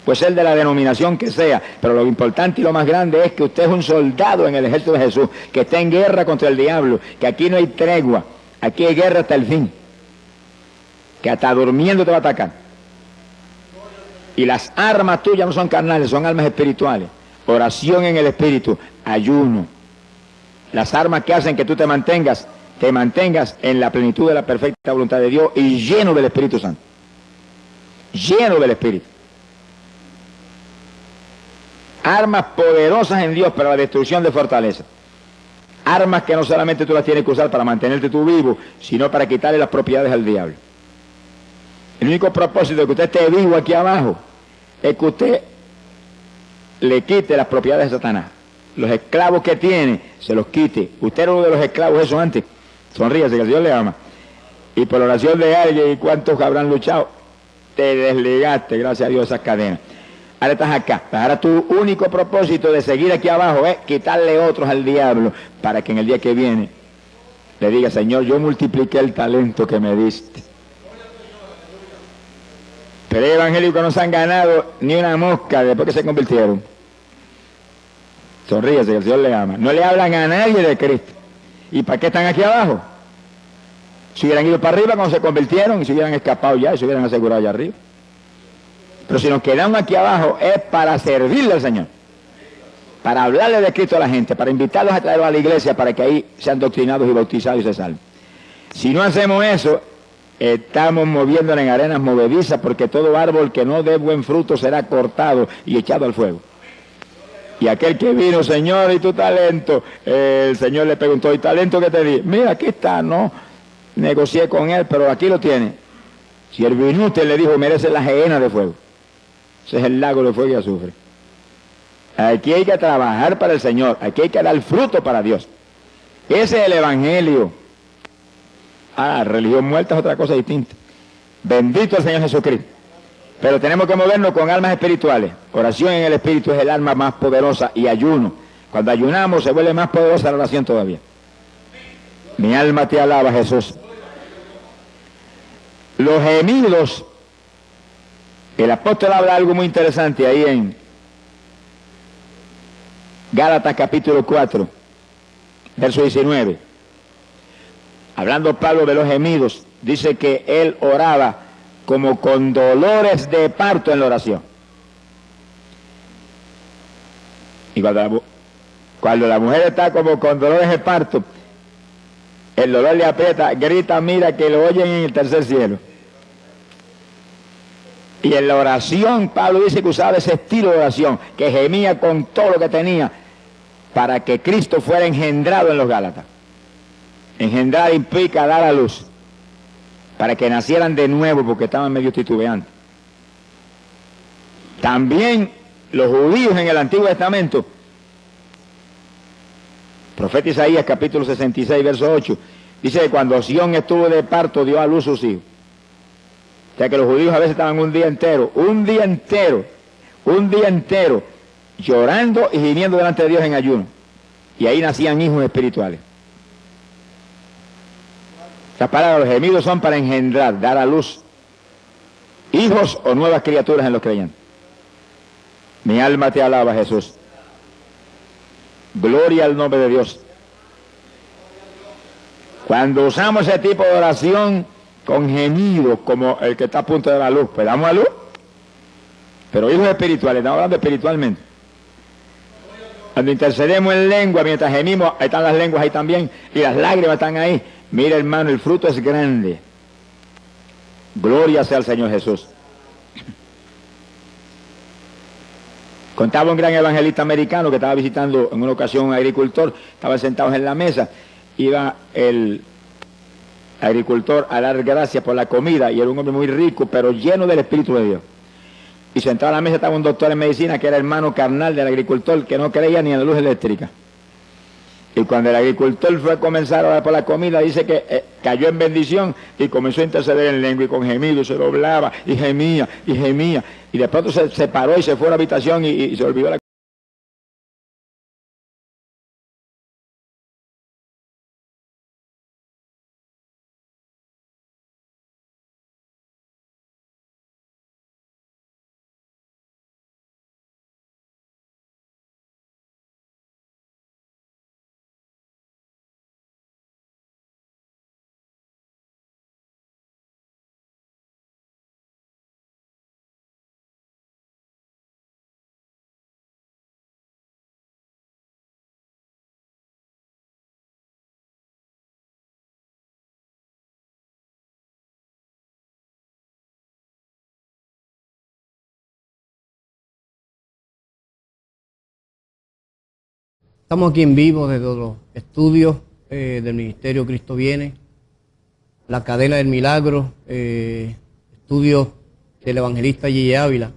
Puede ser de la denominación que sea, pero lo importante y lo más grande es que usted es un soldado en el ejército de Jesús, que está en guerra contra el diablo, que aquí no hay tregua, aquí hay guerra hasta el fin, que hasta durmiendo te va a atacar. Y las armas tuyas no son carnales, son armas espirituales. Oración en el espíritu, ayuno. Las armas que hacen que tú te mantengas en la plenitud de la perfecta voluntad de Dios y lleno del Espíritu Santo. Lleno del Espíritu. Armas poderosas en Dios para la destrucción de fortalezas. Armas que no solamente tú las tienes que usar para mantenerte tú vivo, sino para quitarle las propiedades al diablo. El único propósito de que usted esté vivo aquí abajo es que usted le quite las propiedades de Satanás. Los esclavos que tiene, se los quite. Usted era uno de los esclavos eso antes. Sonríase, que el Dios le ama. Y por la oración de alguien, ¿y cuántos habrán luchado? Te desligaste, gracias a Dios, esas cadenas. Ahora estás acá. Ahora tu único propósito de seguir aquí abajo es quitarle otros al diablo para que en el día que viene le diga, Señor, yo multipliqué el talento que me diste. Pero hay evangélicos no se han ganado ni una mosca después que se convirtieron. Sonríese, que el Señor le ama. No le hablan a nadie de Cristo. ¿Y para qué están aquí abajo? Si hubieran ido para arriba cuando se convirtieron y se hubieran escapado ya y se hubieran asegurado allá arriba. Pero si nos quedamos aquí abajo es para servirle al Señor. Para hablarle de Cristo a la gente, para invitarlos a traerlos a la iglesia para que ahí sean doctrinados y bautizados y se salven. Si no hacemos eso, estamos moviéndonos en arenas movedizas porque todo árbol que no dé buen fruto será cortado y echado al fuego. Y aquel que vino, Señor, ¿y tu talento? El Señor le preguntó, ¿y talento qué te di? Mira, aquí está, no negocié con él, pero aquí lo tiene. Si el inútil le dijo, merece la gehenna de fuego. Ese es el lago de fuego y azufre. Aquí hay que trabajar para el Señor, aquí hay que dar fruto para Dios. Ese es el Evangelio. Religión muerta es otra cosa distinta. Bendito el Señor Jesucristo. Pero tenemos que movernos con almas espirituales. Oración en el espíritu es el alma más poderosa y ayuno. Cuando ayunamos se vuelve más poderosa la oración todavía. Mi alma te alaba, Jesús. Los gemidos. El apóstol habla algo muy interesante ahí en Gálatas capítulo 4, verso 19. Hablando Pablo de los gemidos, dice que él oraba como con dolores de parto en la oración. Y cuando la mujer está como con dolores de parto, el dolor le aprieta, grita, mira que lo oyen en el tercer cielo. Y en la oración, Pablo dice que usaba ese estilo de oración, que gemía con todo lo que tenía para que Cristo fuera engendrado en los Gálatas. Engendrar implica dar a luz, para que nacieran de nuevo porque estaban medio titubeantes. También los judíos en el Antiguo Testamento, profeta Isaías capítulo 66 verso 8, dice que cuando Sión estuvo de parto dio a luz sus hijos. O sea que los judíos a veces estaban un día entero, llorando y gimiendo delante de Dios en ayuno. Y ahí nacían hijos espirituales. Las palabras, los gemidos son para engendrar, dar a luz hijos o nuevas criaturas en los creyentes. Mi alma te alaba, Jesús. Gloria al nombre de Dios. Cuando usamos ese tipo de oración con gemidos, como el que está a punto de dar a luz, pues damos a luz. Pero hijos espirituales, estamos hablando espiritualmente. Cuando intercedemos en lengua, mientras gemimos, ahí están las lenguas ahí también, y las lágrimas están ahí. Mira, hermano, el fruto es grande. Gloria sea al Señor Jesús. Contaba un gran evangelista americano que estaba visitando en una ocasión un agricultor, estaban sentados en la mesa, iba el agricultor a dar gracias por la comida, y era un hombre muy rico, pero lleno del Espíritu de Dios. Y sentado a la mesa estaba un doctor en medicina que era hermano carnal del agricultor, que no creía ni en la luz eléctrica. Y cuando el agricultor fue a comenzar a orar por la comida, dice que cayó en bendición y comenzó a interceder en lengua y con gemido, se doblaba y gemía y gemía. Y de pronto se paró y se fue a la habitación y se olvidó la Estamos aquí en vivo desde los estudios del Ministerio Cristo Viene, la Cadena del Milagro, estudios del evangelista Gille Ávila.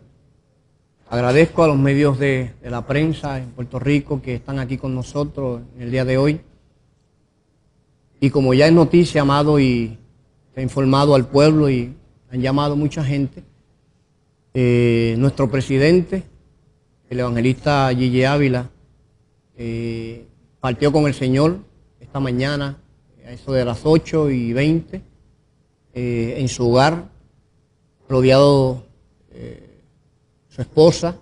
Agradezco a los medios de la prensa en Puerto Rico que están aquí con nosotros en el día de hoy. Y como ya es noticia, amado, y he informado al pueblo y han llamado mucha gente, nuestro presidente, el evangelista Gille Ávila, partió con el Señor esta mañana, a eso de las 8:20, en su hogar, rodeado su esposa,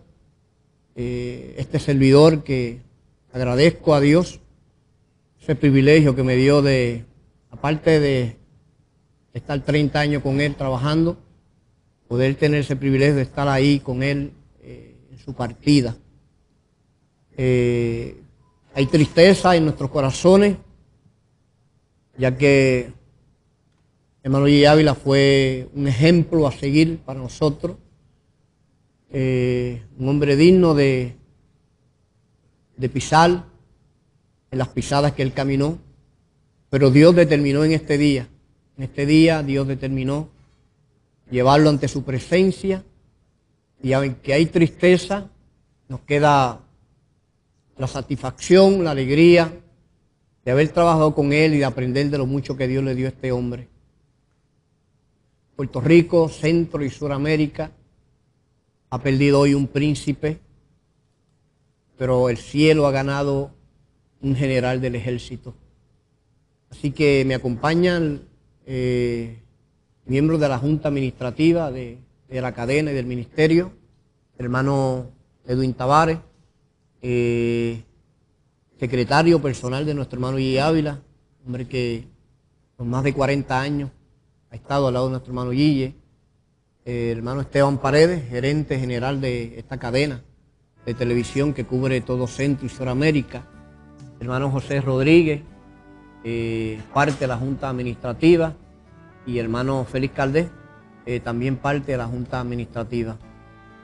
este servidor que agradezco a Dios ese privilegio que me dio de, aparte de estar 30 años con él trabajando, poder tener ese privilegio de estar ahí con él en su partida. Hay tristeza en nuestros corazones, ya que hermano Gille Ávila fue un ejemplo a seguir para nosotros, un hombre digno de pisar en las pisadas que él caminó, pero Dios determinó en este día Dios determinó llevarlo ante su presencia, y aunque hay tristeza, nos queda la satisfacción, la alegría de haber trabajado con él y de aprender de lo mucho que Dios le dio a este hombre. Puerto Rico, Centro y Suramérica ha perdido hoy un príncipe, pero el cielo ha ganado un general del ejército. Así que me acompañan miembros de la Junta Administrativa de la cadena y del ministerio, el hermano Edwin Tavares, secretario personal de nuestro hermano Gille Ávila, hombre que por más de 40 años ha estado al lado de nuestro hermano Gille, el hermano Esteban Paredes, gerente general de esta cadena de televisión que cubre todo Centro y Suramérica, el hermano José Rodríguez, parte de la Junta Administrativa, y el hermano Félix Caldés, también parte de la Junta Administrativa.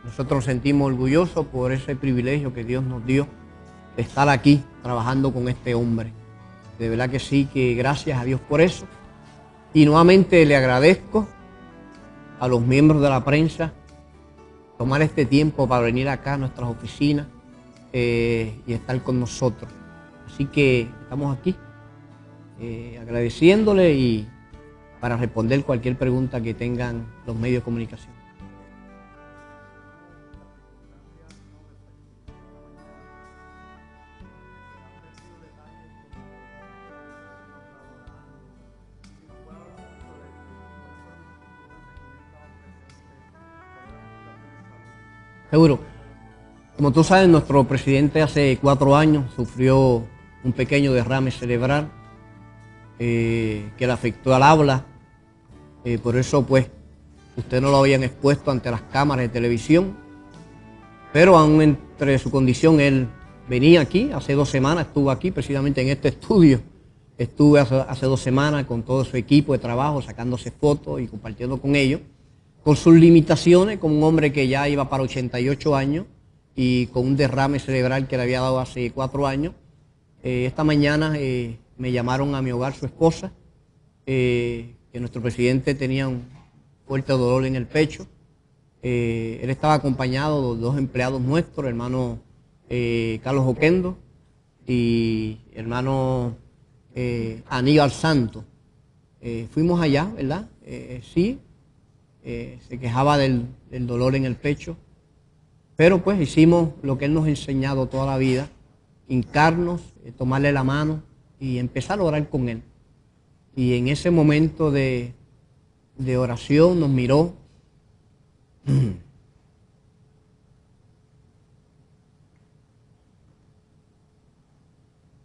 Nosotros nos sentimos orgullosos por ese privilegio que Dios nos dio de estar aquí trabajando con este hombre. De verdad que sí, que gracias a Dios por eso. Y nuevamente le agradezco a los miembros de la prensa tomar este tiempo para venir acá a nuestras oficinas y estar con nosotros. Así que estamos aquí agradeciéndole y para responder cualquier pregunta que tengan los medios de comunicación. Seguro. Como tú sabes, nuestro presidente hace 4 años sufrió un pequeño derrame cerebral que le afectó al habla. Por eso, pues, usted no lo habían expuesto ante las cámaras de televisión. Pero aún entre su condición, él venía aquí. Hace 2 semanas estuvo aquí, precisamente en este estudio. Estuve hace 2 semanas con todo su equipo de trabajo, sacándose fotos y compartiendo con ellos, con sus limitaciones, como un hombre que ya iba para 88 años y con un derrame cerebral que le había dado hace 4 años. Esta mañana me llamaron a mi hogar su esposa, que nuestro presidente tenía un fuerte dolor en el pecho. Él estaba acompañado de 2 empleados nuestros, el hermano Carlos Oquendo y el hermano Aníbal Santos. Fuimos allá, ¿verdad? Sí. Se quejaba del dolor en el pecho, pero pues hicimos lo que él nos ha enseñado toda la vida, hincarnos, tomarle la mano y empezar a orar con él. Y en ese momento de oración nos miró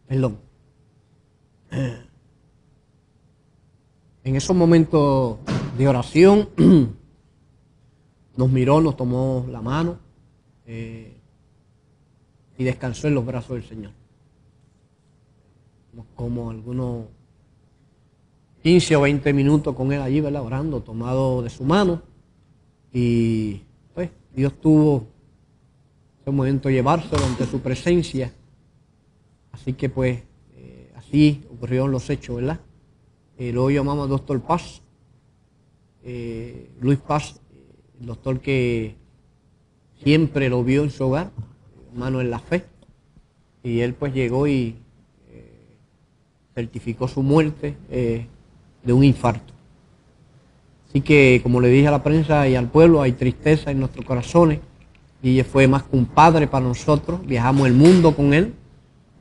perdón. En esos momentos de oración nos miró, nos tomó la mano y descansó en los brazos del Señor. Como algunos 15 o 20 minutos con él allí, ¿verdad? Orando, tomado de su mano, y pues Dios tuvo ese momento de llevárselo ante su presencia Así que pues así ocurrieron los hechos, ¿verdad? Luego llamamos al doctor Paz, Luis Paz, el doctor que siempre lo vio en su hogar, hermano en la fe, y él pues llegó y certificó su muerte de un infarto. Así que, como le dije a la prensa y al pueblo, hay tristeza en nuestros corazones. Guille fue más que un padre para nosotros, viajamos el mundo con él,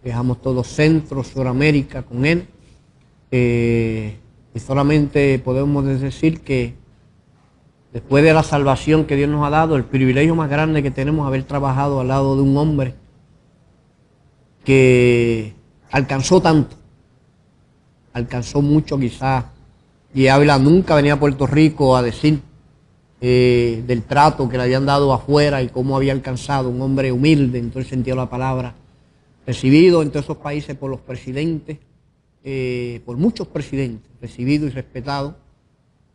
viajamos todo Centro, Suramérica con él, y solamente podemos decir que después de la salvación que Dios nos ha dado, el privilegio más grande que tenemos es haber trabajado al lado de un hombre que alcanzó tanto, alcanzó mucho quizás. Y Ávila nunca venía a Puerto Rico a decir del trato que le habían dado afuera y cómo había alcanzado, un hombre humilde en todo el sentido de la palabra, recibido en todos esos países por los presidentes, por muchos presidentes, recibido y respetado,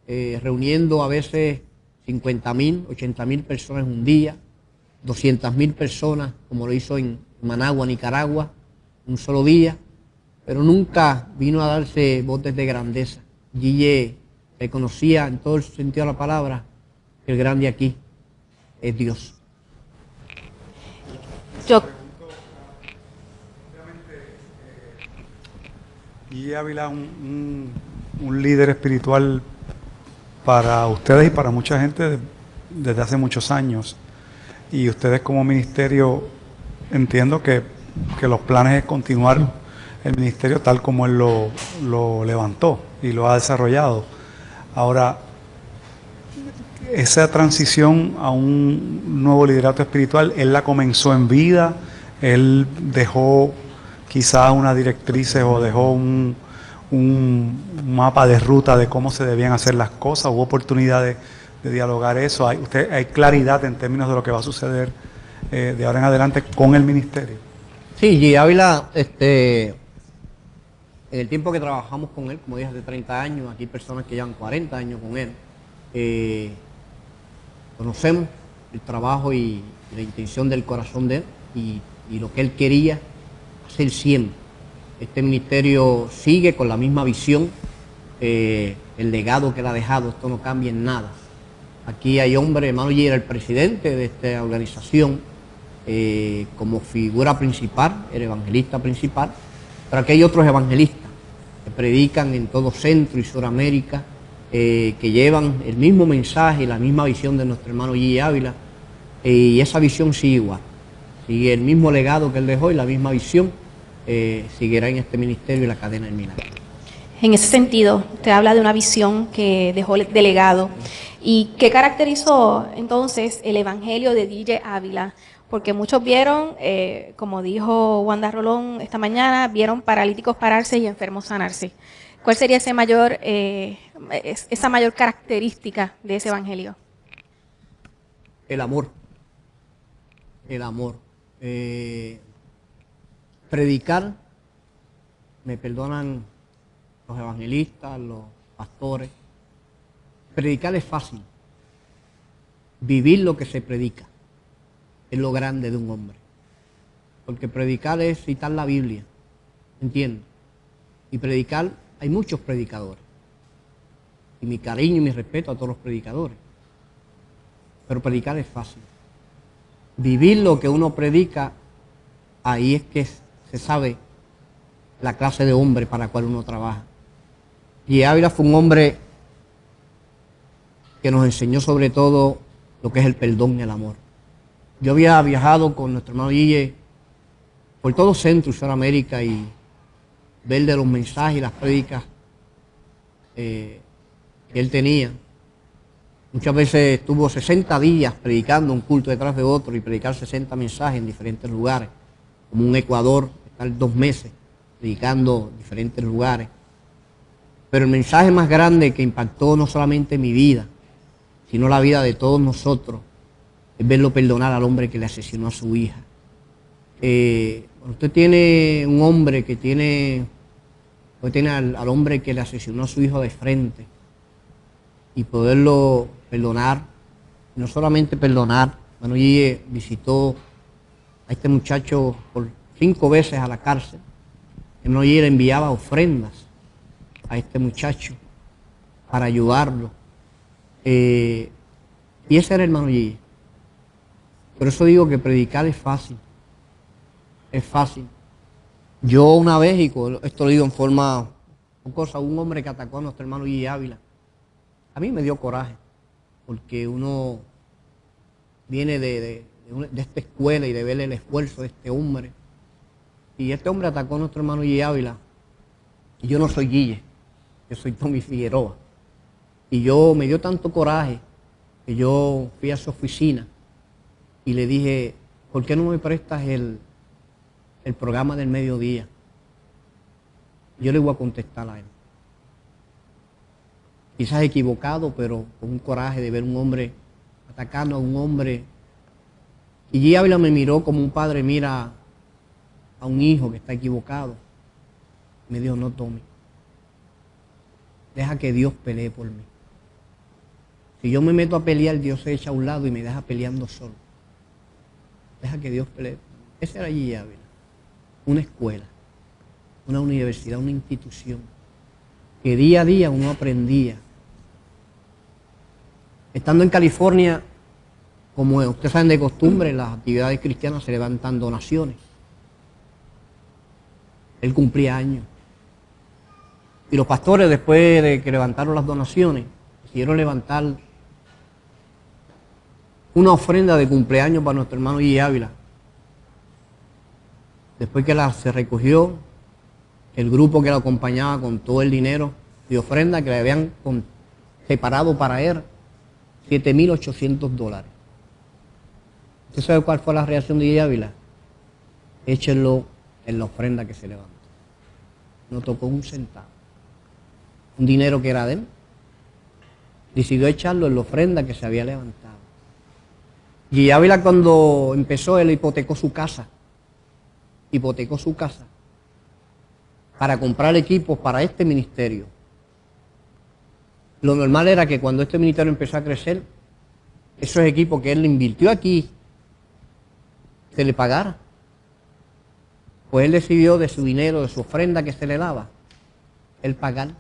reuniendo a veces 50.000, 80.000 personas un día, 200.000 personas, como lo hizo en Managua, Nicaragua, un solo día, pero nunca vino a darse botes de grandeza. Guille reconocía en todo el sentido de la palabra que el grande aquí es Dios. Guille Ávila, un líder espiritual para ustedes y para mucha gente desde hace muchos años. Y ustedes como ministerio, entiendo que los planes es continuar el ministerio tal como él lo levantó y lo ha desarrollado. Ahora, esa transición a un nuevo liderato espiritual, él la comenzó en vida, él dejó quizás unas directrices o dejó un mapa de ruta de cómo se debían hacer las cosas, hubo oportunidad de dialogar eso, hay claridad en términos de lo que va a suceder de ahora en adelante con el ministerio. Sí, Guille Ávila, en el tiempo que trabajamos con él, como dije, hace 30 años, aquí hay personas que llevan 40 años con él, conocemos el trabajo y la intención del corazón de él y lo que él quería hacer siempre. Este ministerio sigue con la misma visión, el legado que él ha dejado, esto no cambia en nada. Aquí hay hombres, hermano Guille era el presidente de esta organización, como figura principal, el evangelista principal, pero aquí hay otros evangelistas que predican en todo Centro y Suramérica, que llevan el mismo mensaje y la misma visión de nuestro hermano Guille Ávila, y esa visión sigue igual, sigue el mismo legado que él dejó y la misma visión seguirá en este ministerio y la cadena del milagro. En ese sentido, usted habla de una visión que dejó de legado. ¿Y qué caracterizó entonces el evangelio de Guille Ávila? Porque muchos vieron, como dijo Wanda Rolón esta mañana, vieron paralíticos pararse y enfermos sanarse. ¿Cuál sería esa mayor característica de ese evangelio? El amor. El amor. Predicar, me perdonan los evangelistas, los pastores, predicar es fácil. Vivir lo que se predica es lo grande de un hombre. Porque predicar es citar la Biblia, ¿entiendes? Y predicar, hay muchos predicadores. Y mi cariño y mi respeto a todos los predicadores. Pero predicar es fácil. Vivir lo que uno predica, ahí es que se sabe la clase de hombre para la cual uno trabaja. Y Ávila fue un hombre que nos enseñó sobre todo lo que es el perdón y el amor. Yo había viajado con nuestro hermano Guille por todo Centro y Suramérica y ver de los mensajes y las prédicas que él tenía. Muchas veces estuvo 60 días predicando un culto detrás de otro y predicar 60 mensajes en diferentes lugares, como un Ecuador, estar 2 meses predicando en diferentes lugares. Pero el mensaje más grande que impactó no solamente mi vida, sino la vida de todos nosotros, es verlo perdonar al hombre que le asesinó a su hija. Usted tiene un hombre que tiene al hombre que le asesinó a su hijo de frente y poderlo perdonar, no solamente perdonar. Bueno, Guille visitó a este muchacho por 5 veces a la cárcel, hermano Gigi le enviaba ofrendas a este muchacho para ayudarlo. Y ese era el hermano Gigi. Por eso digo que predicar es fácil. Es fácil. Yo una vez, y esto lo digo en forma cosa, un hombre que atacó a nuestro hermano Gigi Ávila, a mí me dio coraje, porque uno viene de esta escuela y de ver el esfuerzo de este hombre. Y este hombre atacó a nuestro hermano Gigi Ávila. Y yo no soy Gigi, yo soy Tommy Figueroa. Y me dio tanto coraje que yo fui a su oficina y le dije, ¿por qué no me prestas el programa del mediodía? Yo le voy a contestar a él. Quizás equivocado, pero con un coraje de ver un hombre atacando a un hombre. Y Gigi Ávila me miró como un padre mira a un hijo que está equivocado. Me dijo, no, Tommy, deja que Dios pelee por mí. Si yo me meto a pelear, Dios se echa a un lado y me deja peleando solo. Deja que Dios pelee. Ese era Gigi Ávila. Una escuela, una universidad, una institución, que día a día uno aprendía. Estando en California, como ustedes saben de costumbre, las actividades cristianas se levantan donaciones. Él cumplía años. Y los pastores, después de que levantaron las donaciones, decidieron levantar una ofrenda de cumpleaños para nuestro hermano Gigi Ávila. Después que se recogió, el grupo que lo acompañaba con todo el dinero de ofrenda que le habían separado para él, $7,800. ¿Usted sabe cuál fue la reacción de Gigi Ávila? Échenlo en la ofrenda que se levantó. No tocó un centavo. Un dinero que era de él, decidió echarlo en la ofrenda que se había levantado. Gigi Ávila, cuando empezó, él hipotecó su casa. Hipotecó su casa para comprar equipos para este ministerio. Lo normal era que cuando este ministerio empezó a crecer, esos equipos que él invirtió aquí, se le pagara. Pues él decidió de su dinero, de su ofrenda que se le daba, él pagar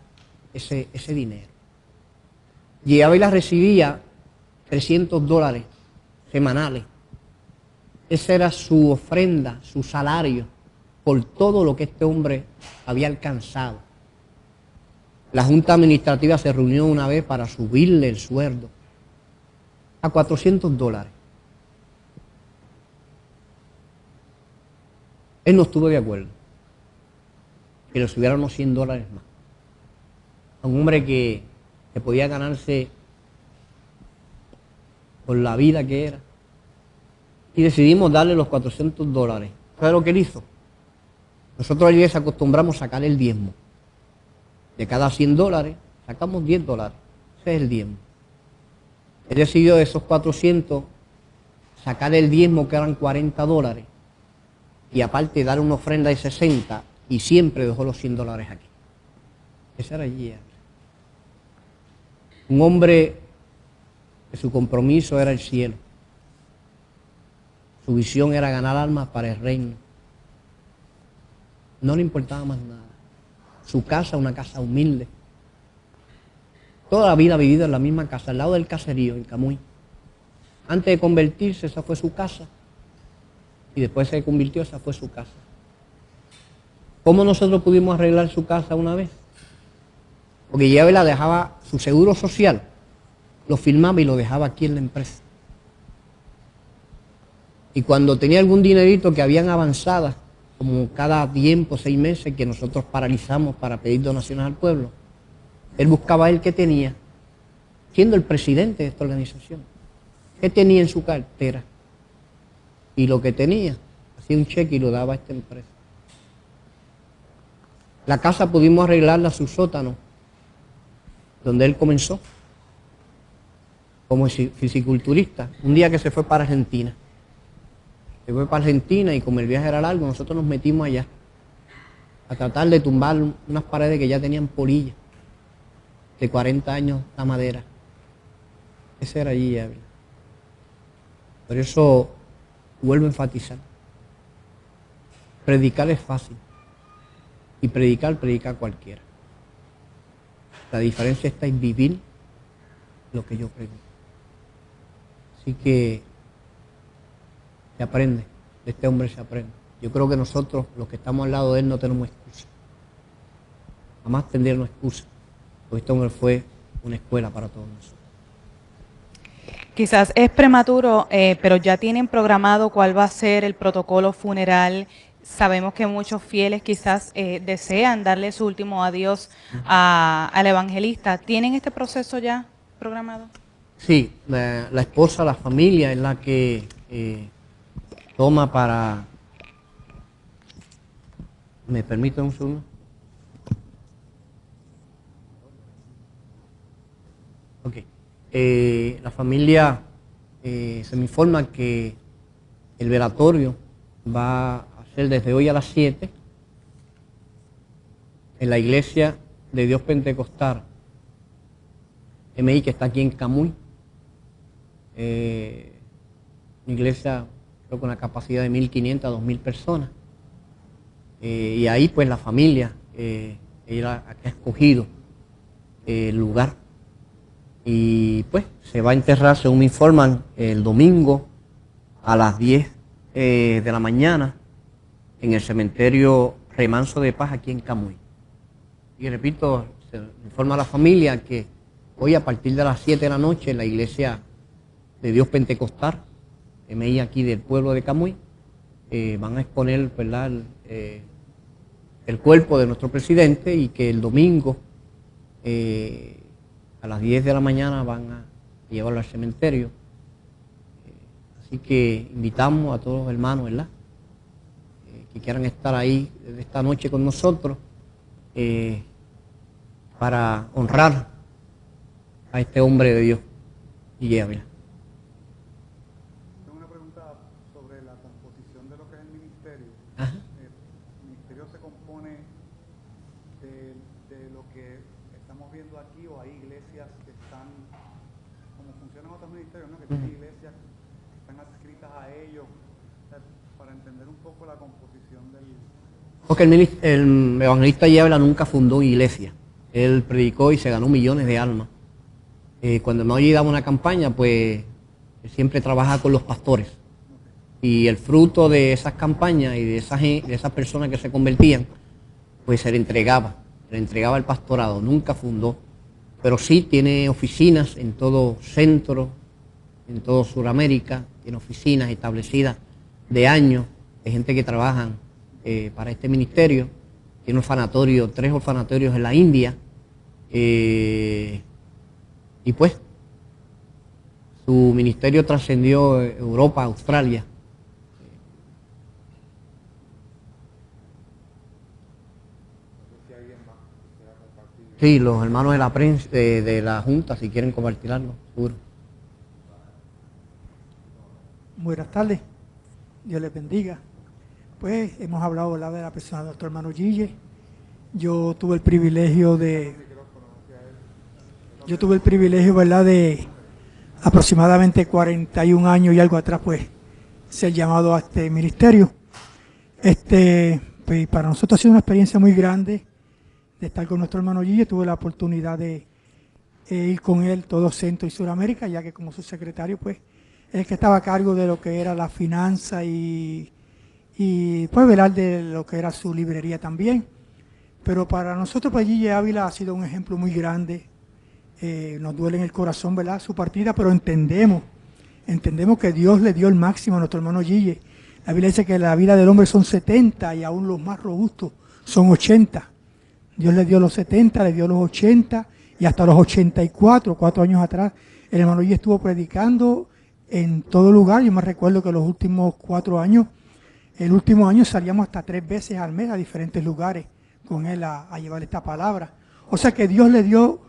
ese dinero. Gigi Ávila recibía $300 semanales. Esa era su ofrenda, su salario, por todo lo que este hombre había alcanzado. La Junta Administrativa se reunió una vez para subirle el sueldo a $400. Él no estuvo de acuerdo que le subieran unos $100 más. A un hombre que podía ganarse por la vida que era. Y decidimos darle los $400. ¿Sabe lo que él hizo? Nosotros a la iglesia acostumbramos a sacar el diezmo. De cada $100 sacamos $10. Ese es el diezmo. Él decidió de esos 400 sacar el diezmo, que eran $40, y aparte dar una ofrenda de 60, y siempre dejó los $100 aquí. Ese era Gigi Ávila. Un hombre que su compromiso era el cielo. Su visión era ganar almas para el reino. No le importaba más nada. Su casa, una casa humilde. Toda la vida ha vivido en la misma casa, al lado del caserío, en Camuy. Antes de convertirse, esa fue su casa. Y después se convirtió, esa fue su casa. ¿Cómo nosotros pudimos arreglar su casa una vez? Porque Gigi Ávila dejaba su seguro social, lo firmaba y lo dejaba aquí en la empresa. Y cuando tenía algún dinerito que habían avanzado, como cada tiempo, 6 meses, que nosotros paralizamos para pedir donaciones al pueblo, él buscaba él qué tenía, siendo el presidente de esta organización, qué tenía en su cartera. Y lo que tenía, hacía un cheque y lo daba a esta empresa. La casa pudimos arreglarla a su sótano, donde él comenzó, como fisiculturista, un día que se fue para Argentina. Se fue para Argentina y como el viaje era largo, nosotros nos metimos allá a tratar de tumbar unas paredes que ya tenían polilla, de 40 años la madera. Ese era Gigi Ávila. Por eso vuelvo a enfatizar. Predicar es fácil. y predicar cualquiera. La diferencia está en vivir lo que yo predico. Así que se aprende, de este hombre se aprende. Yo creo que nosotros, los que estamos al lado de él, no tenemos excusa. Jamás tendríamos excusa, porque este hombre fue una escuela para todos nosotros. Quizás es prematuro, pero ya tienen programado cuál va a ser el protocolo funeral. Sabemos que muchos fieles quizás desean darle su último adiós al evangelista. ¿Tienen este proceso ya programado? Sí, la esposa, la familia es la que toma para... ¿Me permite un segundo? Ok. La familia se me informa que el velatorio va a ser desde hoy a las 7 en la iglesia de Dios Pentecostal MI, que está aquí en Camuy. Una iglesia creo con una capacidad de 1.500 a 2.000 personas. Y ahí pues la familia ella ha escogido el lugar. Y pues se va a enterrar, según me informan, el domingo a las 10 de la mañana en el cementerio Remanso de Paz aquí en Camuy. Y repito, se informa a la familia que hoy a partir de las 7 de la noche en la iglesia de Dios Pentecostal, MI aquí del pueblo de Camuy, van a exponer, ¿verdad?, el cuerpo de nuestro presidente, y que el domingo a las 10 de la mañana van a llevarlo al cementerio. Así que invitamos a todos los hermanos, ¿verdad?, que quieran estar ahí esta noche con nosotros para honrar a este hombre de Dios, Guille Ávila. Tengo una pregunta sobre la composición de lo que es el ministerio. Ajá. El ministerio se compone de lo que estamos viendo aquí, o hay iglesias que están, como funcionan otros ministerios, ¿no?, que tienen iglesias que están adscritas a ellos, para entender un poco la composición del... Porque el evangelista Guille Ávila nunca fundó iglesia. Él predicó y se ganó millones de almas. Cuando no daba una campaña, pues él siempre trabajaba con los pastores. Y el fruto de esas campañas y de esas personas que se convertían, pues se le entregaba al pastorado. Nunca fundó, pero sí tiene oficinas en todo Centro, en todo Sudamérica, tiene oficinas establecidas de años, de gente que trabajan para este ministerio. Tiene orfanatorio, 3 orfanatorios en la India, y pues su ministerio trascendió Europa, Australia. Sí, los hermanos de la prensa, de la Junta, si quieren compartir algo, seguro. Buenas tardes, Dios les bendiga. Pues hemos hablado, ¿verdad?, de la persona de nuestro hermano Guille. Yo tuve el privilegio, ¿verdad?, de aproximadamente 41 años y algo atrás, pues, ser llamado a este ministerio. Pues, para nosotros ha sido una experiencia muy grande de estar con nuestro hermano Guille. Tuve la oportunidad de ir con él todo Centro y Sudamérica, ya que como su secretario, pues, es el que estaba a cargo de lo que era la finanza y pues velar de lo que era su librería también. Pero para nosotros, pues, Guille Ávila ha sido un ejemplo muy grande. Nos duele en el corazón, ¿verdad?, su partida, pero entendemos que Dios le dio el máximo a nuestro hermano Guille. La Biblia dice que la vida del hombre son 70 y aún los más robustos son 80. Dios le dio los 70, le dio los 80 y hasta los 84, 4 años atrás, el hermano Guille estuvo predicando en todo lugar. Yo me recuerdo que los últimos 4 años, el último año salíamos hasta 3 veces al mes a diferentes lugares con él a llevar esta palabra. O sea que Dios le dio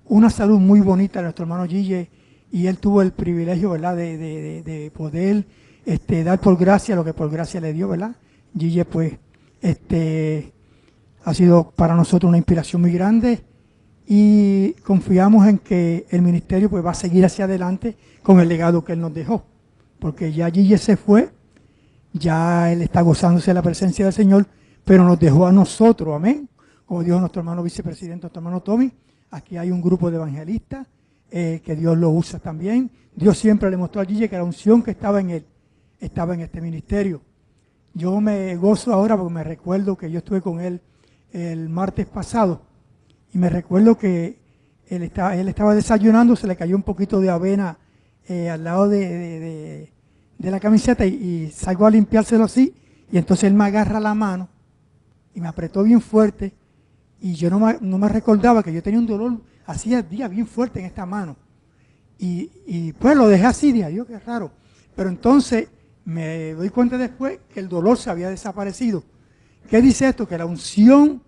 una salud muy bonita a nuestro hermano Guille, y él tuvo el privilegio, ¿verdad?, de poder dar por gracia lo que por gracia le dio, ¿verdad? Guille, pues, ha sido para nosotros una inspiración muy grande, y confiamos en que el ministerio, pues, va a seguir hacia adelante con el legado que él nos dejó, porque ya Guille se fue, ya él está gozándose de la presencia del Señor, pero nos dejó a nosotros, amén. Como dijo nuestro hermano vicepresidente, nuestro hermano Tommy, aquí hay un grupo de evangelistas que Dios lo usa también. Dios siempre le mostró a Gille que la unción que estaba en él, estaba en este ministerio. Yo me gozo ahora porque me recuerdo que yo estuve con él el martes pasado y me recuerdo que él estaba desayunando, se le cayó un poquito de avena al lado de la camiseta y salgo a limpiárselo así y entonces él me agarra la mano y me apretó bien fuerte y yo no me recordaba que yo tenía un dolor hacía días bien fuerte en esta mano y pues lo dejé así, dije, Dios, qué raro, pero entonces me doy cuenta después que el dolor se había desaparecido. ¿Qué dice esto? Que la unción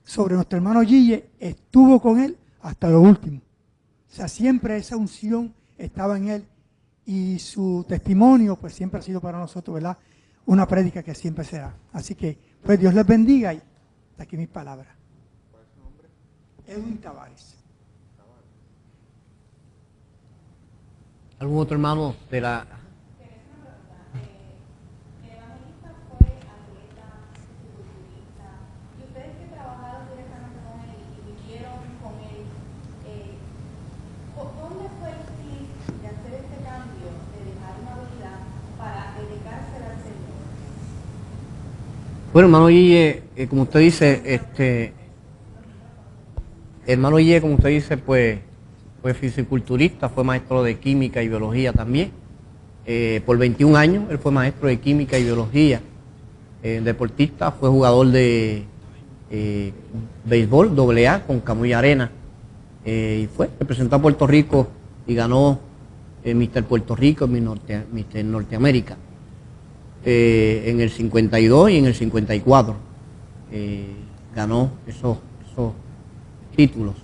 sobre nuestro hermano Gille estuvo con él hasta lo último. O sea, siempre esa unción estaba en él y su testimonio pues siempre ha sido para nosotros, ¿verdad? Una prédica que siempre será. Así que pues Dios les bendiga y hasta aquí mis palabras. ¿Cuál es su nombre? Edwin Tavares. ¿Algún otro hermano de la... Bueno, hermano Gille, como usted dice, hermano Gille, como usted dice, pues fue fisiculturista, fue maestro de química y biología también. Por 21 años él fue maestro de química y biología. Deportista, fue jugador de béisbol AA con Camuy Arena. Y representó a Puerto Rico y ganó Mr. Puerto Rico y Mr. Norteamérica. En el 52 y en el 54 ganó esos títulos.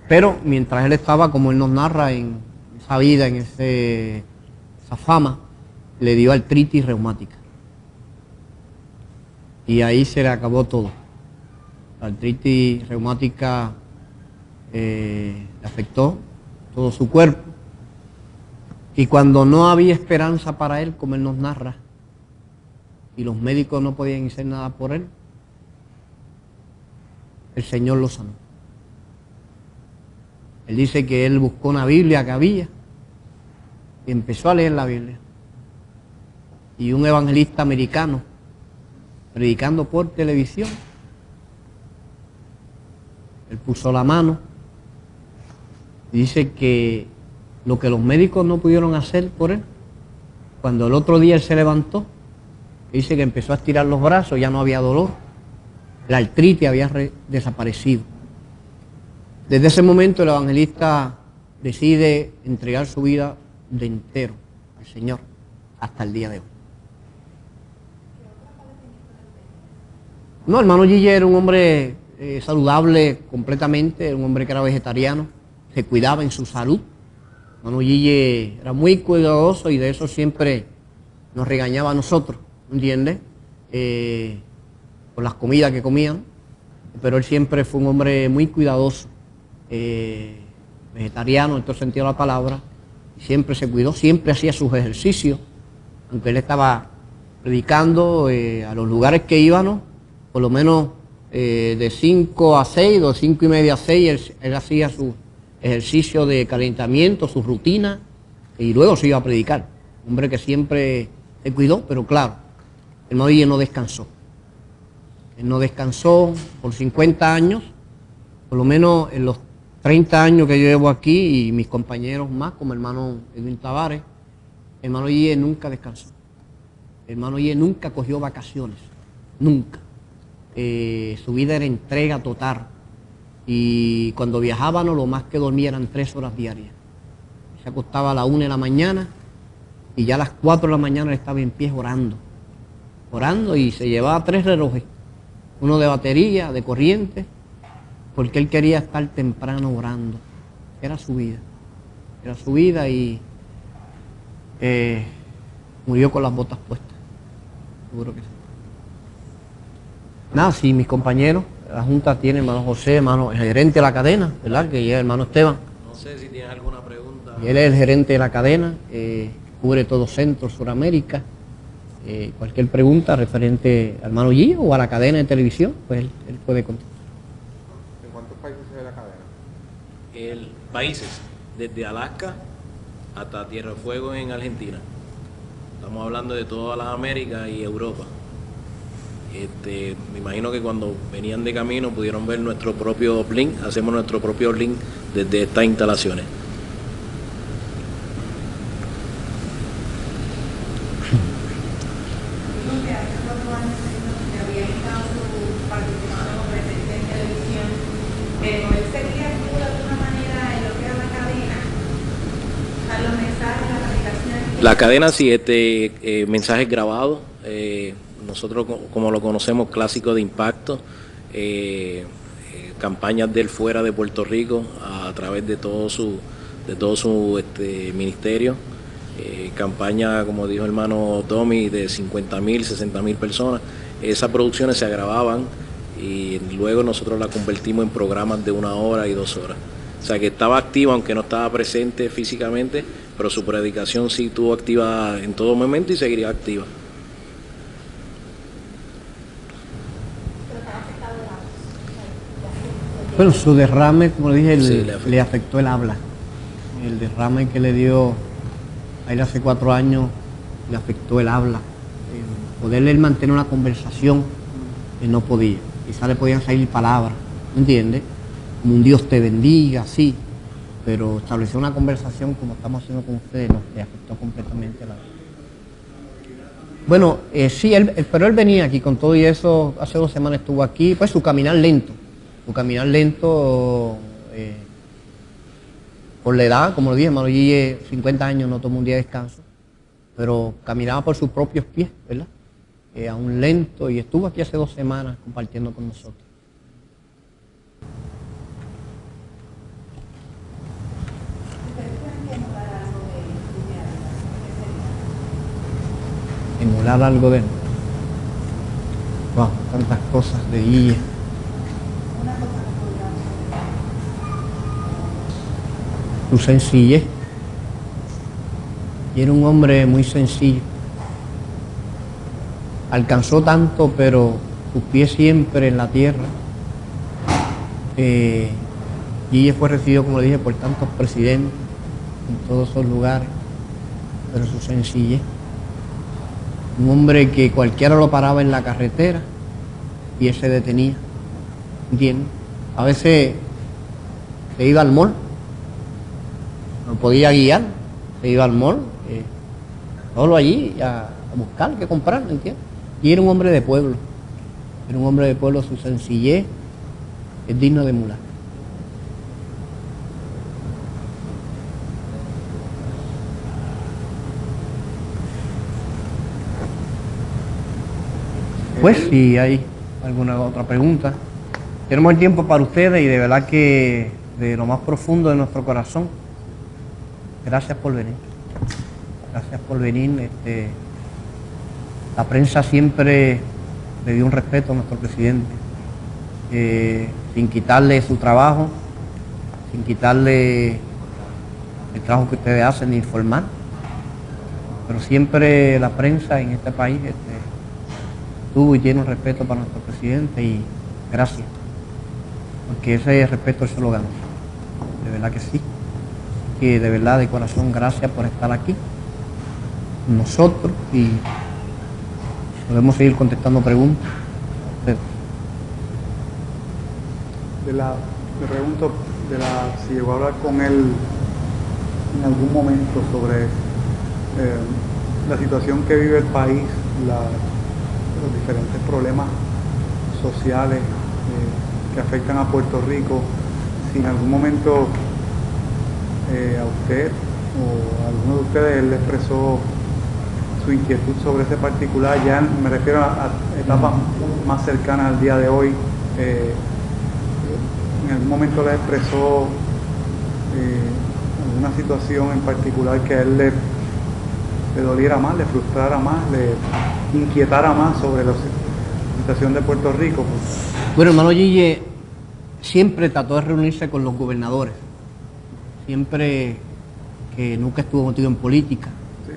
Pero mientras él estaba, como él nos narra, en esa vida, en esa fama, le dio artritis reumática. Y ahí se le acabó todo. La artritis reumática le afectó todo su cuerpo. Y cuando no había esperanza para él, como él nos narra, y los médicos no podían hacer nada por él, el Señor lo sanó. Él dice que él buscó una Biblia que había y empezó a leer la Biblia. Y un evangelista americano, predicando por televisión, él puso la mano y dice que lo que los médicos no pudieron hacer por él, cuando el otro día él se levantó, dice que empezó a estirar los brazos, ya no había dolor, la artritis había desaparecido. Desde ese momento el evangelista decide entregar su vida de entero al Señor hasta el día de hoy. No, hermano Gille era un hombre saludable completamente, era un hombre que era vegetariano, se cuidaba en su salud. Hermano Gille era muy cuidadoso y de eso siempre nos regañaba a nosotros, ¿entiendes? Por las comidas que comían, pero él siempre fue un hombre muy cuidadoso, vegetariano en todo sentido de la palabra, siempre se cuidó, siempre hacía sus ejercicios, aunque él estaba predicando a los lugares que íbamos, por lo menos de 5 a 6, de 5 y media a 6, él hacía su ejercicio de calentamiento, su rutina, y luego se iba a predicar. Un hombre que siempre se cuidó, pero claro, el hermano Gille no descansó. Él no descansó por 50 años, por lo menos en los 30 años que yo llevo aquí y mis compañeros más, como el hermano Edwin Tavares, el hermano Gille nunca descansó. El hermano Gille nunca cogió vacaciones, nunca. Su vida era entrega total. Y cuando viajábamos, lo más que dormía eran 3 horas diarias. Se acostaba a la 1 de la mañana y ya a las 4 de la mañana él estaba en pie orando y se llevaba 3 relojes, uno de batería, de corriente, porque él quería estar temprano orando. Era su vida y murió con las botas puestas, seguro que sí. Nada, sí, mis compañeros, la Junta tiene hermano José, hermano, el gerente de la cadena, ¿verdad? Que es el hermano Esteban. No sé si tienes alguna pregunta. Y él es el gerente de la cadena, cubre todo Centro, Suramérica. cualquier pregunta referente al hermano Gille o a la cadena de televisión, pues él puede contestar. ¿En cuántos países se ve la cadena? Países, desde Alaska hasta Tierra del Fuego en Argentina. Estamos hablando de todas las Américas y Europa. Me imagino que cuando venían de camino pudieron ver nuestro propio link, hacemos nuestro propio link desde estas instalaciones. La cadena sí, mensajes grabados, nosotros como lo conocemos, clásico de impacto, campañas del fuera de Puerto Rico a través de todo su ministerio, campaña, como dijo el hermano Tommy, de 50,000, 60,000 personas. Esas producciones se grababan y luego nosotros las convertimos en programas de 1 hora y 2 horas. O sea que estaba activa, aunque no estaba presente físicamente, pero su predicación sí estuvo activa en todo momento y seguiría activa. Bueno, su derrame, como le dije, Sí, le afectó el habla. El derrame que le dio a él hace 4 años le afectó el habla. Poderle él mantener una conversación, él no podía. Quizá le podían salir palabras, ¿me entiendes? Como un Dios te bendiga, sí. Pero establecer una conversación como estamos haciendo con ustedes, no, le afectó completamente la... Bueno, sí, pero él venía aquí con todo y eso, hace 2 semanas estuvo aquí, pues su caminar lento, por la edad, como lo dije, hermano Gille, 50 años, no tomó un día de descanso, pero caminaba por sus propios pies, ¿verdad? Aún lento, y estuvo aquí hace 2 semanas compartiendo con nosotros. Emular algo de él. Wow, tantas cosas de Gille. Su sencillez. Y era un hombre muy sencillo. Alcanzó tanto, pero sus pies siempre en la tierra. Gille fue recibido, como le dije, por tantos presidentes en todos esos lugares, pero su sencillez. Un hombre que cualquiera lo paraba en la carretera y él se detenía, ¿entiendes? A veces se iba al mall, no podía guiar, se iba al mall, solo allí a buscar qué comprar, ¿entiendes? Y era un hombre de pueblo, su sencillez es digno de emular. Pues si hay alguna otra pregunta, tenemos el tiempo para ustedes y de verdad que de lo más profundo de nuestro corazón, gracias por venir. Gracias por venir. La prensa siempre le dio un respeto a nuestro presidente, sin quitarle su trabajo, sin quitarle el trabajo que ustedes hacen de informar, pero siempre la prensa en este país tuvo y tiene un respeto para nuestro presidente y gracias, porque ese respeto él se lo ganó, de verdad que sí, que de verdad de corazón gracias por estar aquí con nosotros y podemos seguir contestando preguntas. Le pregunto si llegó a hablar con él en algún momento sobre la situación que vive el país, los diferentes problemas sociales que afectan a Puerto Rico, si en algún momento a usted o a alguno de ustedes le expresó su inquietud sobre ese particular, ya me refiero a etapas más cercanas al día de hoy, en algún momento le expresó alguna situación en particular que a él le doliera más, le frustrara más, le inquietara más sobre la situación de Puerto Rico. Bueno, hermano Gille siempre trató de reunirse con los gobernadores, siempre que nunca estuvo metido en política. Sí.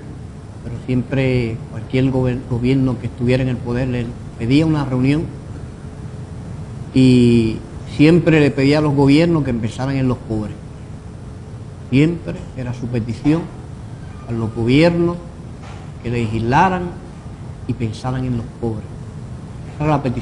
pero siempre cualquier gobierno que estuviera en el poder le pedía una reunión y siempre le pedía a los gobiernos que empezaran en los pobres. Siempre era su petición a los gobiernos que legislaran y pensaran en los pobres. Esa era la petición.